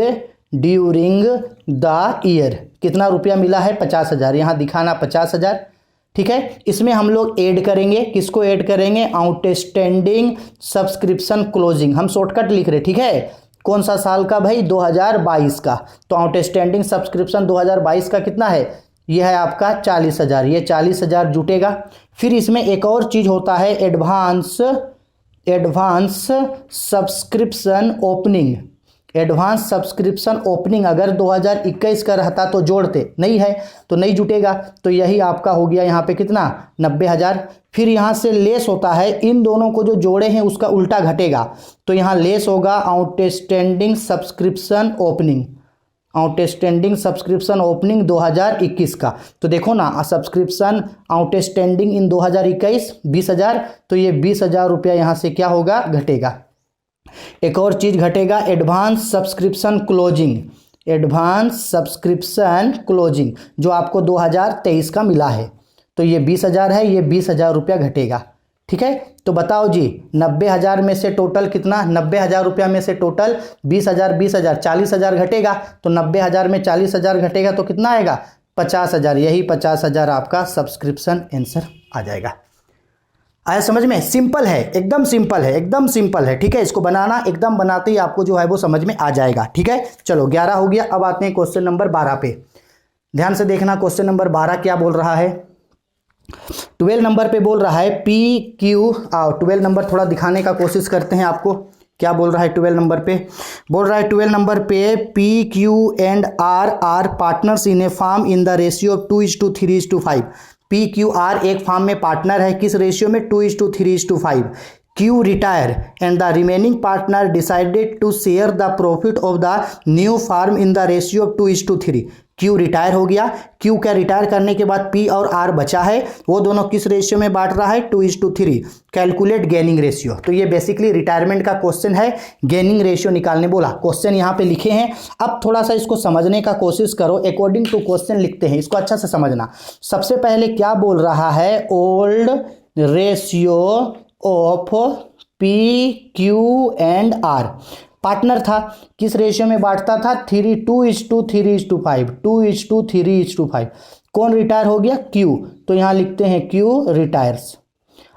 during the year कितना रुपया मिला है? 50,000। यहाँ दिखाना 50,000। ठीक है, इसमें हम लोग ऐड करेंगे, किसको ऐड करेंगे? Outstanding subscription closing. हम शॉर्टकट लिख रहे, ठीक है, कौन सा साल का भाई? 2022 का। तो आउटस्टैंडिंग सब्सक्रिप्शन 2022 का कितना है? ये है आपका 40,000, ये 40,000 जुटेगा। फिर इसमें एक और चीज होता है advance subscription opening. Advance subscription opening अगर 2021 का रहता तो जोड़ते, नहीं है तो नहीं जुटेगा, तो यही आपका हो गया यहाँ पे कितना? 90,000। फिर यहाँ से लेस होता है, इन दोनों को जो जोड़े हैं उसका उल्टा घटेगा, तो यहाँ लेस होगा outstanding subscription opening. Outstanding subscription opening 2021 का, तो देखो ना सब्सक्रिप्शन आउटस्टैंडिंग इन 2021 20,000, तो ये 20,000 रुपया यहाँ से क्या होगा? घटेगा। एक और चीज घटेगा, advance subscription closing. Advance subscription closing जो आपको 2023 का मिला है, तो ये 20,000 है, ये 20,000 रुपया घटेगा। ठीक है, तो बताओ जी 90,000 में से टोटल कितना? 90,000 रुपया में से टोटल 20,000 20,000 40,000 घटेगा, तो 90,000 में 40,000 घटेगा तो कितना आएगा? 50,000। यही 50,000 आपका सब्सक्रिप्शन आंसर आ जाएगा। आया समझ में? सिंपल है, एकदम सिंपल है, एकदम सिंपल है। ठीक है, इसको बनाना, एकदम बनाते ही आपको जो है वो समझ में आ जाएगा। ठीक है, चलो 11 हो गया। अब आते हैं क्वेश्चन नंबर 12 पे। ध्यान से देखना, क्वेश्चन नंबर 12 क्या बोल रहा है? 12 नंबर पे बोल रहा है पी क्यू। आओ 12 नंबर थोड़ा दिखाने का कोशिश करते हैं आपको, क्या बोल रहा है 12 नंबर पे? बोल रहा है 12 नंबर पे P Q and R partners in a firm in the ratio of 2:3:5। P Q R एक फार्म में पार्टनर है, किस रेशियो में? 2:3:5। Q retire and the remaining partner decided to share the profit of the new firm in the ratio of 2:3। Q retire हो गया, Q क्या retire करने के बाद पी और आर बचा है, वो दोनों किस रेशियो में बांट रहा है? 2:3। Calculate gaining ratio. तो ये बेसिकली रिटायरमेंट का क्वेश्चन है, गेनिंग रेशियो निकालने बोला। क्वेश्चन यहाँ पे लिखे हैं, अब थोड़ा सा इसको समझने का कोशिश करो, अकॉर्डिंग टू क्वेश्चन लिखते हैं, इसको अच्छा से समझना। सबसे पहले क्या बोल रहा है? Old ratio of P Q and R. Partner था, किस रेशियो में बांटता था? 2:3:5। 2:3:5। कौन रिटायर हो गया? क्यू। तो यहां लिखते हैं क्यू रिटायर्स।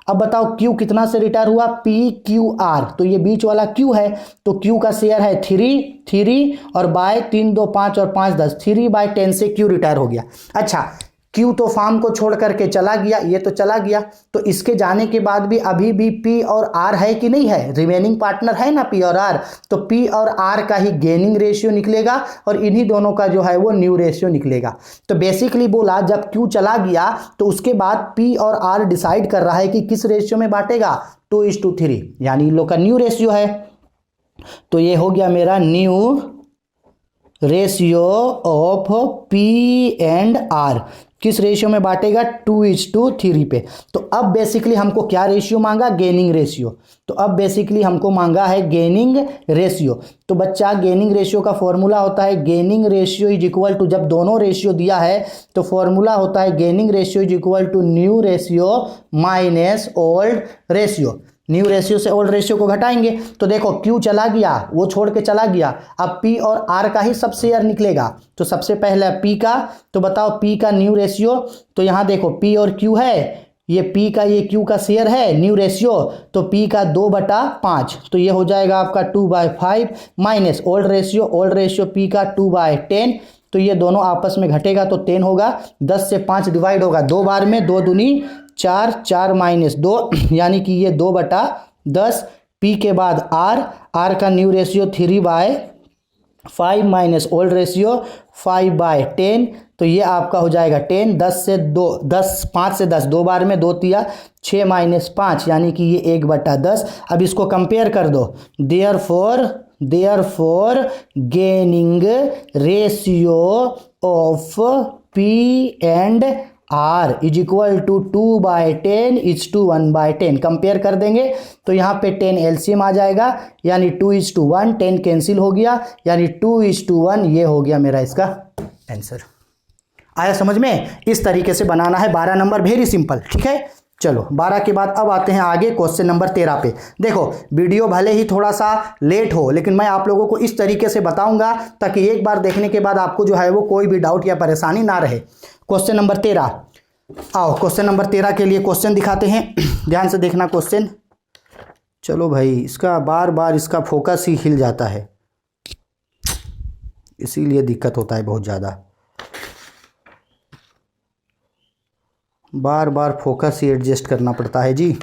अब बताओ क्यू कितना से रिटायर हुआ? पी क्यू आर, तो ये बीच वाला क्यू है, तो क्यू का शेयर है 3 और बाय 3 2 5 और 5 10, 3/10 से क्यू रिटायर हो गया। अच्छा, क्यू तो फार्म को छोड़ करके चला गया, ये तो चला गया, तो इसके जाने के बाद भी अभी भी पी और आर है कि नहीं है? रिमेनिंग पार्टनर है ना पी और आर, तो पी और आर का ही गेनिंग रेशियो निकलेगा और इन्हीं दोनों का जो है वो न्यू रेशियो निकलेगा। तो बेसिकली बोला जब क्यू चला गया तो उसके बाद पी और आर डिसाइड कर रहा है कि किस रेशियो में बांटेगा? 2:3, यानी इन लोग का न्यू रेशियो है। तो ये हो गया मेरा new ratio of P and R किस रेशियो में बांटेगा 2:3 पे। तो अब बेसिकली हमको क्या रेशियो मांगा, गेनिंग रेशियो। तो अब बेसिकली हमको मांगा है गेनिंग रेशियो। तो बच्चा गेनिंग रेशियो का फॉर्मूला होता है gaining ratio is equal to, जब दोनों रेशियो दिया है तो फॉर्मूला होता है gaining ratio is equal to new ratio minus old ratio. New ratio से ओल्ड रेशियो को घटाएंगे तो देखो क्यू चला गया, वो छोड़ के चला गया, अब पी और आर का ही सब शेयर निकलेगा। तो सबसे पहले पी का, तो बताओ पी का न्यू रेशियो, तो यहाँ देखो पी और क्यू है, ये पी का ये क्यू का शेयर है न्यू रेशियो, तो पी का 2/5, तो ये हो जाएगा आपका 2/5 माइनस ओल्ड रेशियो पी का 2/10, तो ये दोनों आपस में घटेगा तो 10 होगा, 10 से 5 डिवाइड होगा 2 बार में, 2 दूनी 4, 4 माइनस 2 यानी कि ये 2/10। पी के बाद आर का new ratio 3/5 minus old ratio 5/10, तो ये आपका हो जाएगा 10, 10 से 2, 10 5 से 10 2 बार में 2 तिया 6 माइनस 5 यानी कि ये 1/10। अब इसको कंपेयर कर दो, therefore gaining ratio of P and R is equal to 2/10 is to 1/10। Compare कर देंगे तो यहाँ पे 10 एलसीएम आ जाएगा यानी 2:1, 10 कैंसिल हो गया यानी 2:1, ये हो गया मेरा इसका आंसर। आया समझ में? इस तरीके से बनाना है 12 नंबर, वेरी सिंपल। ठीक है, चलो 12 के बाद अब आते हैं आगे क्वेश्चन नंबर 13 पे। देखो वीडियो भले ही थोड़ा सा लेट हो लेकिन मैं आप लोगों को इस तरीके से बताऊंगा ताकि एक बार देखने के बाद आपको जो है वो कोई भी डाउट या परेशानी ना रहे। क्वेश्चन नंबर 13, आओ क्वेश्चन नंबर 13 के लिए क्वेश्चन दिखाते हैं, ध्यान से देखना क्वेश्चन। चलो भाई, इसका बार बार इसका फोकस ही हिल जाता है, इसीलिए दिक्कत होता है बहुत ज़्यादा, बार बार फोकस ही एडजस्ट करना पड़ता है जी।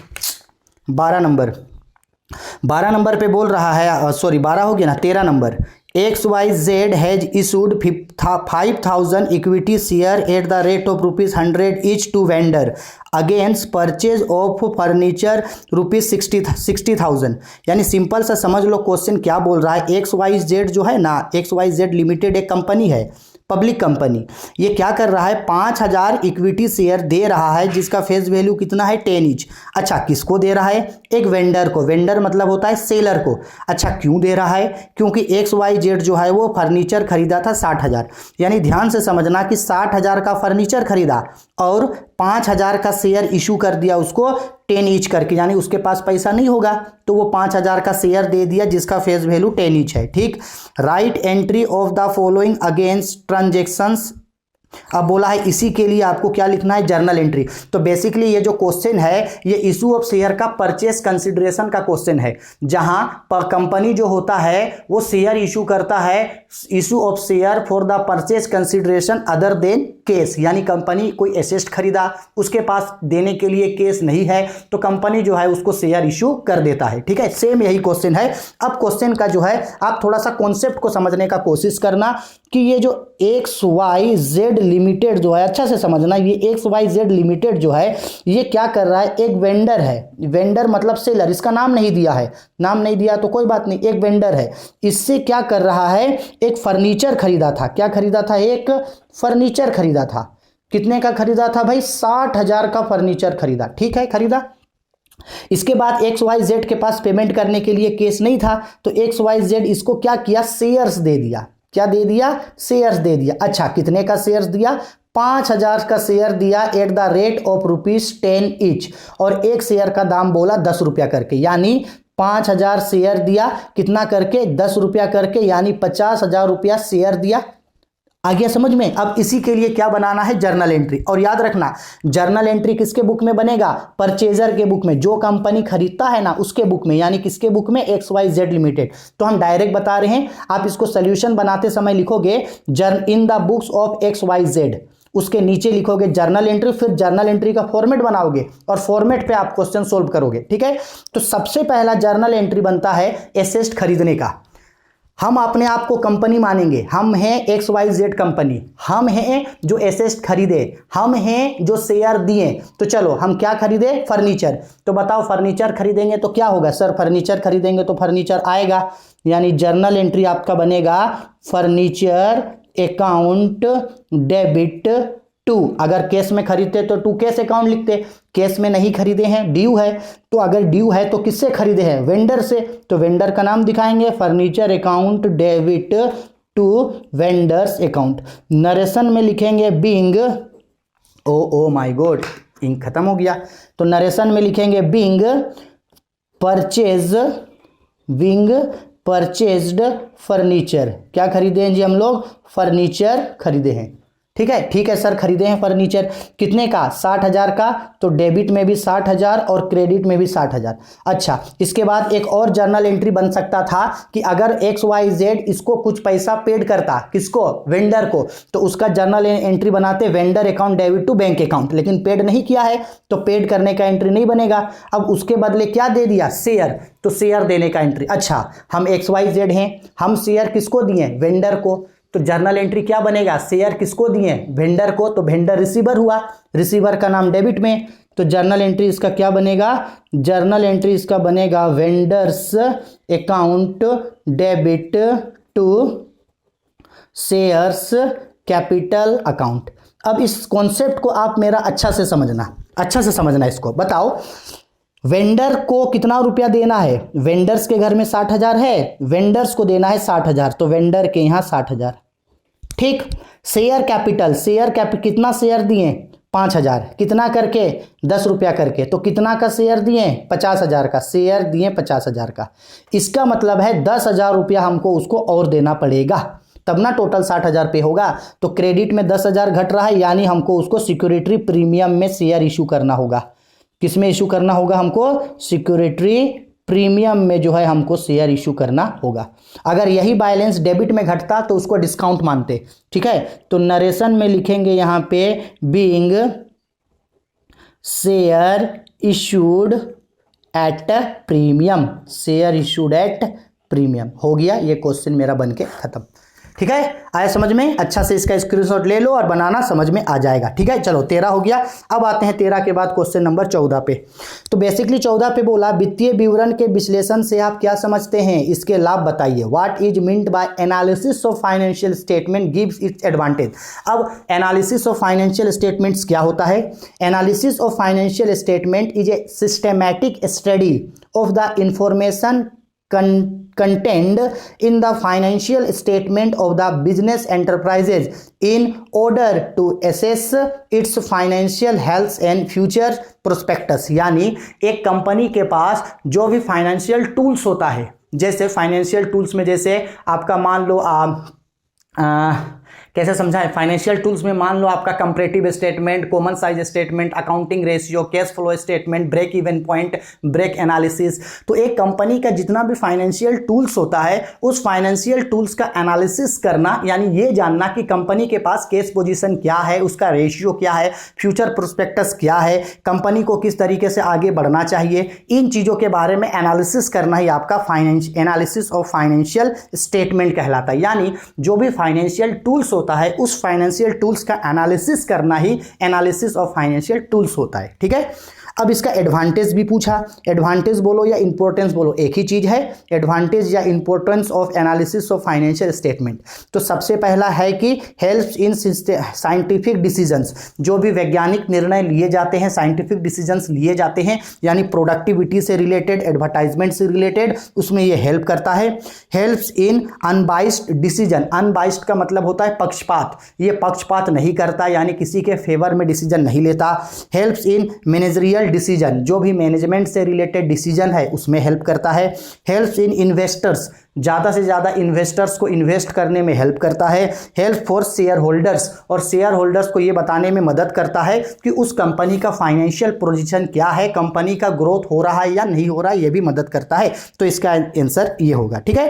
12 नंबर पे बोल रहा है, सॉरी 12 हो गया ना, 13 number. XYZ has issued 5,000 equity share at the rate of ₹100 each to vendor against purchase of furniture ₹60,000। यानी सिंपल सा समझ लो क्वेश्चन क्या बोल रहा है। XYZ जो है ना, XYZ लिमिटेड एक कंपनी है, पब्लिक कंपनी, ये क्या कर रहा है 5,000 इक्विटी शेयर दे रहा है जिसका फेस वैल्यू कितना है 10 ईच। अच्छा, किसको दे रहा है? एक वेंडर को। वेंडर मतलब होता है सेलर को। अच्छा, क्यों दे रहा है? क्योंकि XYZ जो है वो फर्नीचर खरीदा था 60,000, यानी ध्यान से समझना कि 60,000 का फर्नीचर खरीदा और 5,000 का शेयर इशू कर दिया उसको 10 ईच करके, यानी उसके पास पैसा नहीं होगा तो वो 5,000 का शेयर दे दिया जिसका फेस वैल्यू 10 ईच है। ठीक, right entry of the following against transactions. अब बोला है इसी के लिए आपको क्या लिखना है, जर्नल एंट्री। तो बेसिकली ये जो क्वेश्चन है ये इशू ऑफ शेयर का परचेस कंसिडरेशन का क्वेश्चन है, जहां कंपनी जो होता है वो शेयर इशू करता है, issue of share for the purchase consideration other than case, यानी कंपनी कोई एसेट खरीदा, उसके पास देने के लिए केस नहीं है तो कंपनी जो है उसको शेयर इशू कर देता है। ठीक है, सेम यही क्वेश्चन है। अब क्वेश्चन का जो है आप थोड़ा सा कॉन्सेप्ट को समझने का कोशिश करना कि ये जो XYZ लिमिटेड जो है, अच्छा से समझना, ये XYZ लिमिटेड जो है ये क्या कर रहा है, एक वेंडर है। वेंडर मतलब सेलर, इसका नाम नहीं दिया है, नाम नहीं दिया तो कोई बात नहीं, एक वेंडर है। इससे क्या कर रहा है, एक फर्नीचर खरीदा था। क्या खरीदा था? एक फर्नीचर खरीदा था। कितने का खरीदा था भाई? 60,000 का फर्नीचर खरीदा। ठीक है, खरीदा। इसके बाद XYZ के पास पेमेंट करने के लिए केस नहीं था तो XYZ इसको क्या किया, शेयर्स दे दिया। क्या दे दिया? शेयर्स दे दिया। अच्छा, कितने का शेयर्स दिया? 5,000 का शेयर दिया eight the rate of ₹10 each, और एक शेयर का दाम बोला 10 रुपया करके, यानी 5,000 शेयर दिया, कितना करके? 10 रुपया करके, यानी 50,000 रुपया शेयर दिया। आ गया समझ में? अब इसी के लिए क्या बनाना है, जर्नल एंट्री। और याद रखना जर्नल एंट्री किसके बुक में बनेगा? परचेजर के बुक में, जो कंपनी खरीदता है ना उसके बुक में, यानी किसके बुक में? XYZ limited. तो हम डायरेक्ट बता रहे हैं, आप इसको सोल्यूशन बनाते समय लिखोगे in the books of XYZ, उसके नीचे लिखोगे जर्नल एंट्री, फिर जर्नल एंट्री का फॉर्मेट बनाओगे और फॉर्मेट पे आप क्वेश्चन सोल्व करोगे। ठीक है, तो सबसे पहला जर्नल एंट्री बनता है एसेट खरीदने का। हम अपने आप को कंपनी मानेंगे, हम हैं XYZ कंपनी, हम हैं जो एसेट खरीदे, हम हैं जो शेयर दिए। तो चलो हम क्या खरीदे, फर्नीचर। तो बताओ फर्नीचर खरीदेंगे तो क्या होगा सर, फर्नीचर खरीदेंगे तो फर्नीचर आएगा, यानी जर्नल एंट्री आपका बनेगा फर्नीचर अकाउंट डेबिट टू। अगर कैश में खरीदते तो टू कैश अकाउंट लिखते, कैश में नहीं खरीदे हैं, ड्यू है, तो अगर ड्यू है तो किससे खरीदे हैं, वेंडर से, तो वेंडर का नाम दिखाएंगे furniture account debit to vendors account. Narration में लिखेंगे being, oh my god ink खत्म हो गया, तो नरेशन में लिखेंगे बीइंग परचेज्ड फर्नीचर। क्या खरीदे हैं जी हम लोग, फर्नीचर खरीदे हैं। ठीक है सर, खरीदे हैं फर्नीचर, कितने का, 60,000 का, तो डेबिट में भी 60,000 और क्रेडिट में भी 60,000। अच्छा, इसके बाद एक और जर्नल एंट्री बन सकता था कि अगर XYZ इसको कुछ पैसा पेड करता, किसको, वेंडर को, तो उसका जर्नल एंट्री बनाते vendor account debit to bank account, लेकिन पेड नहीं किया है तो पेड करने का एंट्री नहीं बनेगा। अब उसके बदले क्या दे दिया, शेयर, तो शेयर देने का एंट्री। अच्छा, हम XYZ हैं, हम शेयर किसको दिए, वेंडर को, तो जर्नल एंट्री क्या बनेगा, शेयर किसको दिए, वेंडर को, तो वेंडर रिसीवर हुआ, रिसीवर का नाम डेबिट में, तो जर्नल एंट्री इसका क्या बनेगा, जर्नल एंट्री इसका बनेगा vendors account debit to shares capital account. अब इस कॉन्सेप्ट को आप मेरा अच्छे से समझना इसको। बताओ वेंडर को कितना रुपया देना है, वेंडर्स के घर में 60,000 है, वेंडर्स को देना है 60,000, तो वेंडर के यहाँ 60,000। ठीक, शेयर कैपिटल कितना शेयर दिए, 5,000, कितना करके, 10 रुपया करके, तो कितना का शेयर दिए, 50,000 का शेयर दिए, 50,000 का। इसका मतलब है 10,000 रुपया हमको उसको और देना पड़ेगा, तब ना टोटल 60,000 पे होगा। तो क्रेडिट में 10,000 घट रहा है, यानी हमको उसको सिक्योरिटी प्रीमियम में शेयर इशू करना होगा। किसमें इशू करना होगा, हमको सिक्योरिटी प्रीमियम में जो है हमको शेयर इशू करना होगा। अगर यही बैलेंस डेबिट में घटता तो उसको डिस्काउंट मानते। ठीक है, तो नरेशन में लिखेंगे यहां पे being share issued at premium, share issued at premium. हो गया, ये क्वेश्चन मेरा बन के खत्म। ठीक है, आया समझ में, अच्छा से इसका स्क्रीनशॉट ले लो और बनाना समझ में आ जाएगा। ठीक है, चलो 13 हो गया। अब आते हैं 13 के बाद क्वेश्चन नंबर 14 पे। तो बेसिकली 14 पे बोला वित्तीय विवरण के विश्लेषण से आप क्या समझते हैं, इसके लाभ बताइए। What is meant by analysis of financial statement gives it's advantage. अब एनालिसिस ऑफ फाइनेंशियल स्टेटमेंट्स क्या होता है, analysis of financial statement is a systematic study of the information contained in the financial statement of the business enterprises in order to assess its financial health and future prospectus। यानी एक company के पास जो भी financial tools होता है, जैसे financial tools में जैसे आपका मान लो कैसे समझाएं, फाइनेंशियल टूल्स में मान लो आपका comparative statement, common size statement, accounting ratio, cash flow statement, break even point, break analysis. तो एक कंपनी का जितना भी फाइनेंशियल टूल्स होता है, उस फाइनेंशियल टूल्स का एनालिसिस करना, यानी ये जानना कि कंपनी के पास कैश पोजीशन क्या है, उसका रेशियो क्या है, फ्यूचर प्रोस्पेक्टस क्या है, कंपनी को किस तरीके से आगे बढ़ना चाहिए, इन चीज़ों के बारे में एनालिसिस करना ही आपका एनालिसिस ऑफ फाइनेंशियल स्टेटमेंट कहलाता है। यानी जो भी फाइनेंशियल टूल्स होता है, उस फाइनेंशियल टूल्स का एनालिसिस करना ही एनालिसिस ऑफ फाइनेंशियल टूल्स होता है। ठीक है, अब इसका एडवांटेज भी पूछा, एडवांटेज बोलो या इंपॉर्टेंस बोलो, एक ही चीज है, एडवांटेज या importance of analysis of financial statement. तो सबसे पहला है कि हेल्प्स इन साइंटिफिक डिसीजंस, जो भी वैज्ञानिक निर्णय लिए जाते हैं, साइंटिफिक डिसीजंस लिए जाते हैं, यानी प्रोडक्टिविटी से रिलेटेड, एडवर्टाइजमेंट से रिलेटेड, उसमें ये हेल्प करता है। Helps in unbiased decision, unbiased का मतलब होता है पक्षपात, ये पक्षपात नहीं करता, यानी किसी के फेवर में डिसीजन नहीं लेता। हेल्प्स इन मैनेजरियल डिसीजन, जो भी मैनेजमेंट से रिलेटेड डिसीजन है उसमें हेल्प करता है। हेल्प्स इन इन्वेस्टर्स, ज़्यादा से ज़्यादा इन्वेस्टर्स को इन्वेस्ट करने में हेल्प करता है। हेल्प फॉर शेयर होल्डर्स, और शेयर होल्डर्स को ये बताने में मदद करता है कि उस कंपनी का फाइनेंशियल पोजीशन क्या है, कंपनी का ग्रोथ हो रहा है या नहीं हो रहा है, ये भी मदद करता है। तो इसका आंसर ये होगा। ठीक है,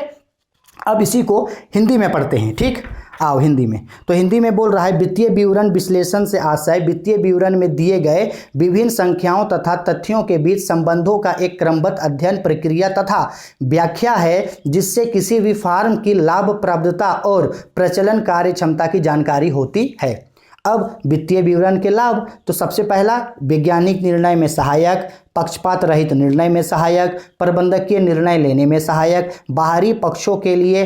अब इसी को हिंदी में पढ़ते हैं। ठीक, आओ हिंदी में, तो हिंदी में बोल रहा है वित्तीय विवरण विश्लेषण से आशय वित्तीय विवरण में दिए गए विभिन्न संख्याओं तथा तथ्यों के बीच संबंधों का एक क्रमबद्ध अध्ययन, प्रक्रिया तथा व्याख्या है, जिससे किसी भी फर्म की लाभप्रदता और प्रचलन कार्य क्षमता की जानकारी होती है। अब वित्तीय विवरण के लाभ, तो सबसे पहला वैज्ञानिक निर्णय में सहायक, पक्षपात रहित निर्णय में सहायक, प्रबंधकीय निर्णय लेने में सहायक, बाहरी पक्षों के लिए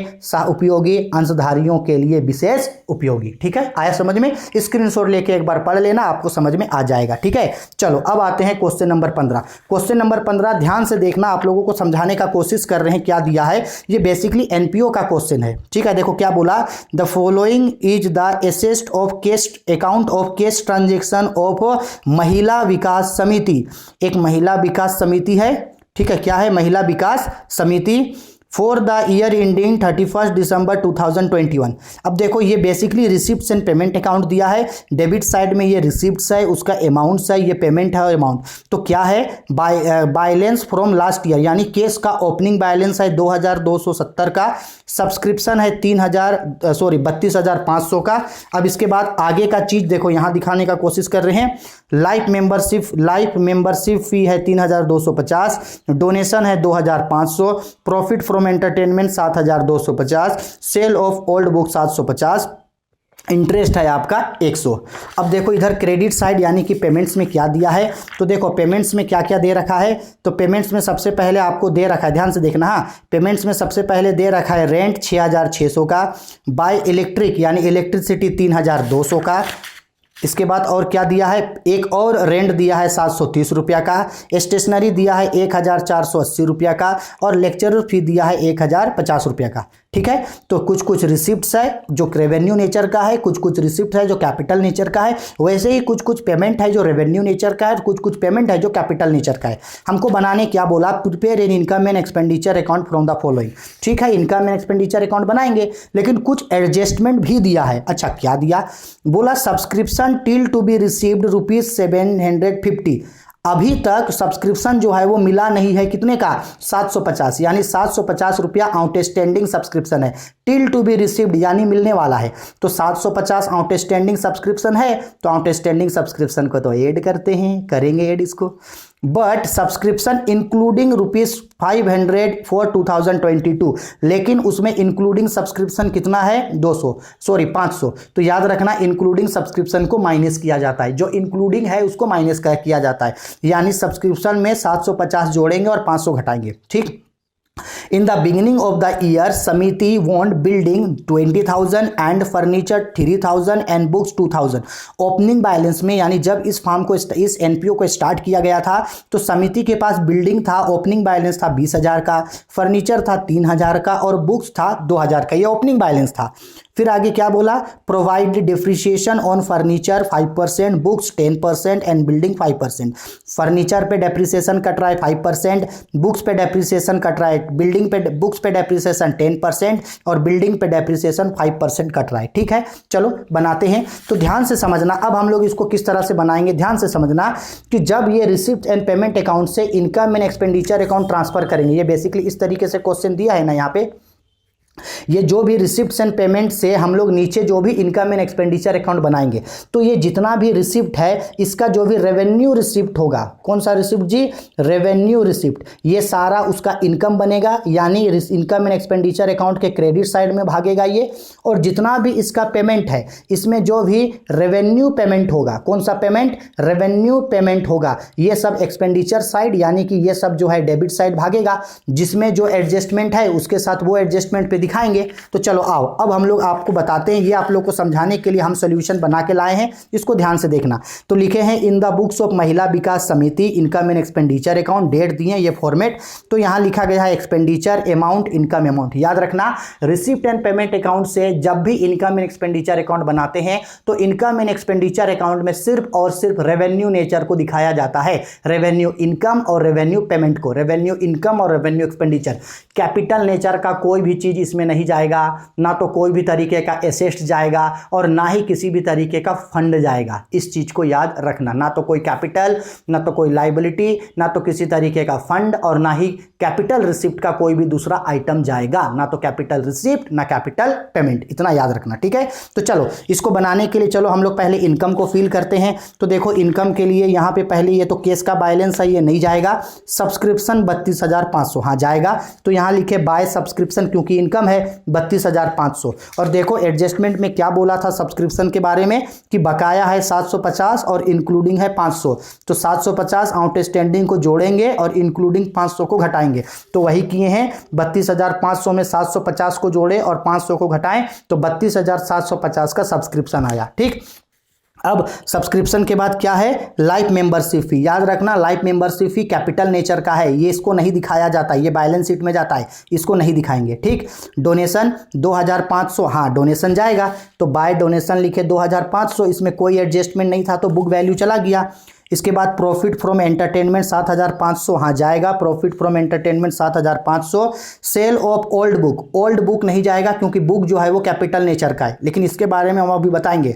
उपयोगी, अंशधारियों के लिए विशेष उपयोगी। ठीक है, आया समझ में? स्क्रीनशॉट लेके एक बार पढ़ लेना, आपको समझ में आ जाएगा। ठीक है, चलो अब आते हैं क्वेश्चन नंबर 15। क्वेश्चन नंबर 15 ध्यान से देखना, आप लोगों को समझाने का कोशिश कर रहे हैं। क्या दिया है? ये बेसिकली एनपीओ का क्वेश्चन है। ठीक है, देखो क्या बोला, the following is the asset of cash account of cash transaction of Mahila Vikas समिति। एक महिला विकास समिति है। ठीक है, क्या है? महिला विकास समिति फॉर द ईयर एंडिंग 31 दिसंबर 2021। अब देखो ये basically receipts and payment account दिया है। डेबिट साइड में ये रिसिप्ट्स है, उसका अमाउंट्स है, ये पेमेंट है अमाउंट। तो क्या है? बैलेंस फ्रॉम लास्ट ईयर, यानी केस का ओपनिंग बैलेंस है 2270 का, सब्सक्रिप्शन है 32,500 का। अब इसके बाद आगे का चीज देखो, यहां दिखाने का कोशिश कर रहे हैं। लाइफ मेंबरशिप फी है 3250, डोनेशन है 2500, profit from entertainment 7250, sale of old book 750, interest है आपका 100। अब देखो इधर क्रेडिट साइड यानी कि पेमेंट्स में क्या दिया है, तो देखो पेमेंट्स में क्या क्या दे रखा है। तो पेमेंट्स में सबसे पहले आपको दे रखा है, ध्यान से देखना, हाँ, पेमेंट्स में सबसे पहले दे रखा है रेंट 6600 का, बाय इलेक्ट्रिक यानी इलेक्ट्रिसिटी 3200 का। इसके बाद और क्या दिया है? एक और रेंट दिया है 730 रुपया का, स्टेशनरी दिया है 1480 रुपया का, और लेक्चरर फी दिया है 1050 रुपया का। ठीक है, तो कुछ कुछ रिसिप्ट्स है जो रेवेन्यू नेचर का है, कुछ कुछ रिसिप्ट है जो कैपिटल नेचर का है, वैसे ही कुछ कुछ पेमेंट है जो रेवेन्यू नेचर का है, कुछ कुछ पेमेंट है जो कैपिटल नेचर का है। हमको बनाने क्या बोला? Prepare an income and expenditure account from the following. ठीक है, इनकम एंड एक्सपेंडिचर अकाउंट बनाएंगे, लेकिन कुछ एडजस्टमेंट भी दिया है। अच्छा, क्या दिया? बोला subscription till to be received ₹750। अभी तक सब्सक्रिप्शन जो है वो मिला नहीं है, कितने का? 750, यानी 750 रुपया आउटस्टैंडिंग सब्सक्रिप्शन है। टिल टू बी रिसीव्ड यानी मिलने वाला है, तो 750 आउटस्टैंडिंग सब्सक्रिप्शन है, तो आउटस्टैंडिंग सब्सक्रिप्शन को तो ऐड करते हैं, करेंगे ऐड इसको। बट सब्सक्रिप्शन इंक्लूडिंग ₹500 फॉर 2022, लेकिन उसमें इंक्लूडिंग सब्सक्रिप्शन कितना है? 500। तो याद रखना, इंक्लूडिंग सब्सक्रिप्शन को माइनस किया जाता है, जो इंक्लूडिंग है उसको माइनस किया जाता है, यानी सब्सक्रिप्शन में 750 जोड़ेंगे और 500 घटाएंगे। ठीक। In the beginning of the year, समिति want building 20,000 and furniture 3,000 and books 2,000। Opening balance में, यानी जब इस फॉर्म को, इस एनपीओ को स्टार्ट किया गया था, तो समिति के पास बिल्डिंग था, ओपनिंग बैलेंस था 20,000 का, फर्नीचर था 3,000 का, और बुक्स था 2,000 का। ये ओपनिंग बैलेंस था। फिर आगे क्या बोला? Provide depreciation on furniture 5%, books 10% and building 5%। Furniture पे डेप्रिसिएशन कट रहा है 5%, बुक्स पे डेप्रिसिएशन कट रहा है, बिल्डिंग पे, बुक्स पे डेप्रिसिएशन 10% और बिल्डिंग पे डेप्रिसिएशन 5% कट रहा है। ठीक है, चलो बनाते हैं। तो ध्यान से समझना, अब हम लोग इसको किस तरह से बनाएंगे, ध्यान से समझना कि जब ये रिसिप्ट एंड पेमेंट अकाउंट से income and expenditure account transfer करेंगे, ये बेसिकली इस तरीके से क्वेश्चन दिया है ना यहाँ पे, ये जो भी रिसिप्ट्स एंड पेमेंट से हम लोग नीचे जो भी इनकम एंड एक्सपेंडिचर अकाउंट बनाएंगे, तो ये जितना भी रिसिप्ट है, इसका जो भी रेवेन्यू रिसिप्ट होगा, कौन सा रिसिप्ट जी? रेवेन्यू रिसिप्ट, ये सारा उसका इनकम बनेगा, यानी इनकम एंड एक्सपेंडिचर अकाउंट के क्रेडिट साइड में भागेगा ये। और जितना भी इसका पेमेंट है, इसमें जो भी रेवेन्यू पेमेंट होगा, कौन सा पेमेंट? रेवेन्यू पेमेंट होगा, ये सब एक्सपेंडिचर साइड, यानी कि ये सब जो है डेबिट साइड भागेगा, जिसमें जो एडजस्टमेंट है उसके साथ वो एडजस्टमेंट पे दिखाएंगे। तो चलो आओ, अब हम लोग आपको बताते हैं, ये आप लोग को समझाने के लिए हम सॉल्यूशन बना के लाए हैं, इसको ध्यान से देखना। तो लिखे हैं in the books of Mahila Vikas Samiti income and expenditure account, date दिए ये फॉर्मेट। तो यहां लिखा गया है एक्सपेंडिचर अमाउंट, इनकम अमाउंट। याद रखना, रिसिप्ट एंड पेमेंट अकाउंट से जब भी इनकम एंड एक्सपेंडिचर अकाउंट बनाते हैं, तो इनकम एंड एक्सपेंडिचर अकाउंट में सिर्फ और सिर्फ रेवेन्यू नेचर को दिखाया जाता है, रेवेन्यू इनकम और रेवेन्यू पेमेंट को, रेवेन्यू इनकम और रेवेन्यू एक्सपेंडिचर। कैपिटल नेचर का कोई भी चीज इसमें इसमें नहीं जाएगा, ना तो कोई भी तरीके का एसेट जाएगा और ना ही किसी भी तरीके का फंड जाएगा। इस चीज़ को याद रखना, ना तो कोई कैपिटल, ना तो कोई लाइबिलिटी, ना तो किसी तरीके का फंड और ना ही कैपिटल रिसिप्ट का कोई भी दूसरा आइटम जाएगा, ना तो कैपिटल रिसिप्ट ना कैपिटल पेमेंट। इतना याद रखना, ठीक है। तो चलो इसको बनाने के लिए चलो हम लोग पहले इनकम को फिल करते हैं। तो देखो इनकम के लिए यहाँ पे पहले ये तो केस का बैलेंस है, ये नहीं जाएगा। सब्सक्रिप्शन 32,500 हाँ जाएगा। तो यहाँ लिखे बाय सब्सक्रिप्शन, क्योंकि इनकम है 32,500। और देखो एडजस्टमेंट में क्या बोला था सब्सक्रिप्शन के बारे में कि बकाया है 750 और इंक्लूडिंग है 500। तो 750 आउटस्टैंडिंग को जोड़ेंगे और इंक्लूडिंग 500 को घटाएंगे। तो वही किए हैं, 32,500 में 750 को जोड़े और 500 को घटाएं तो 32,750 का सब्सक्रिप्शन आया, ठीक। अब सब्सक्रिप्शन के बाद क्या है, लाइफ मेंबरशिप फी। याद रखना life membership fee capital nature का है, ये इसको नहीं दिखाया जाता है, ये बैलेंस शीट में जाता है, इसको नहीं दिखाएंगे, ठीक। डोनेशन 2,500 हाँ डोनेशन जाएगा। तो बाय डोनेशन लिखे 2,500, इसमें कोई एडजस्टमेंट नहीं था तो बुक वैल्यू चला गया। इसके बाद प्रॉफिट फ्रॉम एंटरटेनमेंट 7,500 हाँ जाएगा। Profit from entertainment 7,500। Sale of old book नहीं जाएगा क्योंकि बुक जो है वो कैपिटल नेचर का है, लेकिन इसके बारे में हम अभी बताएंगे।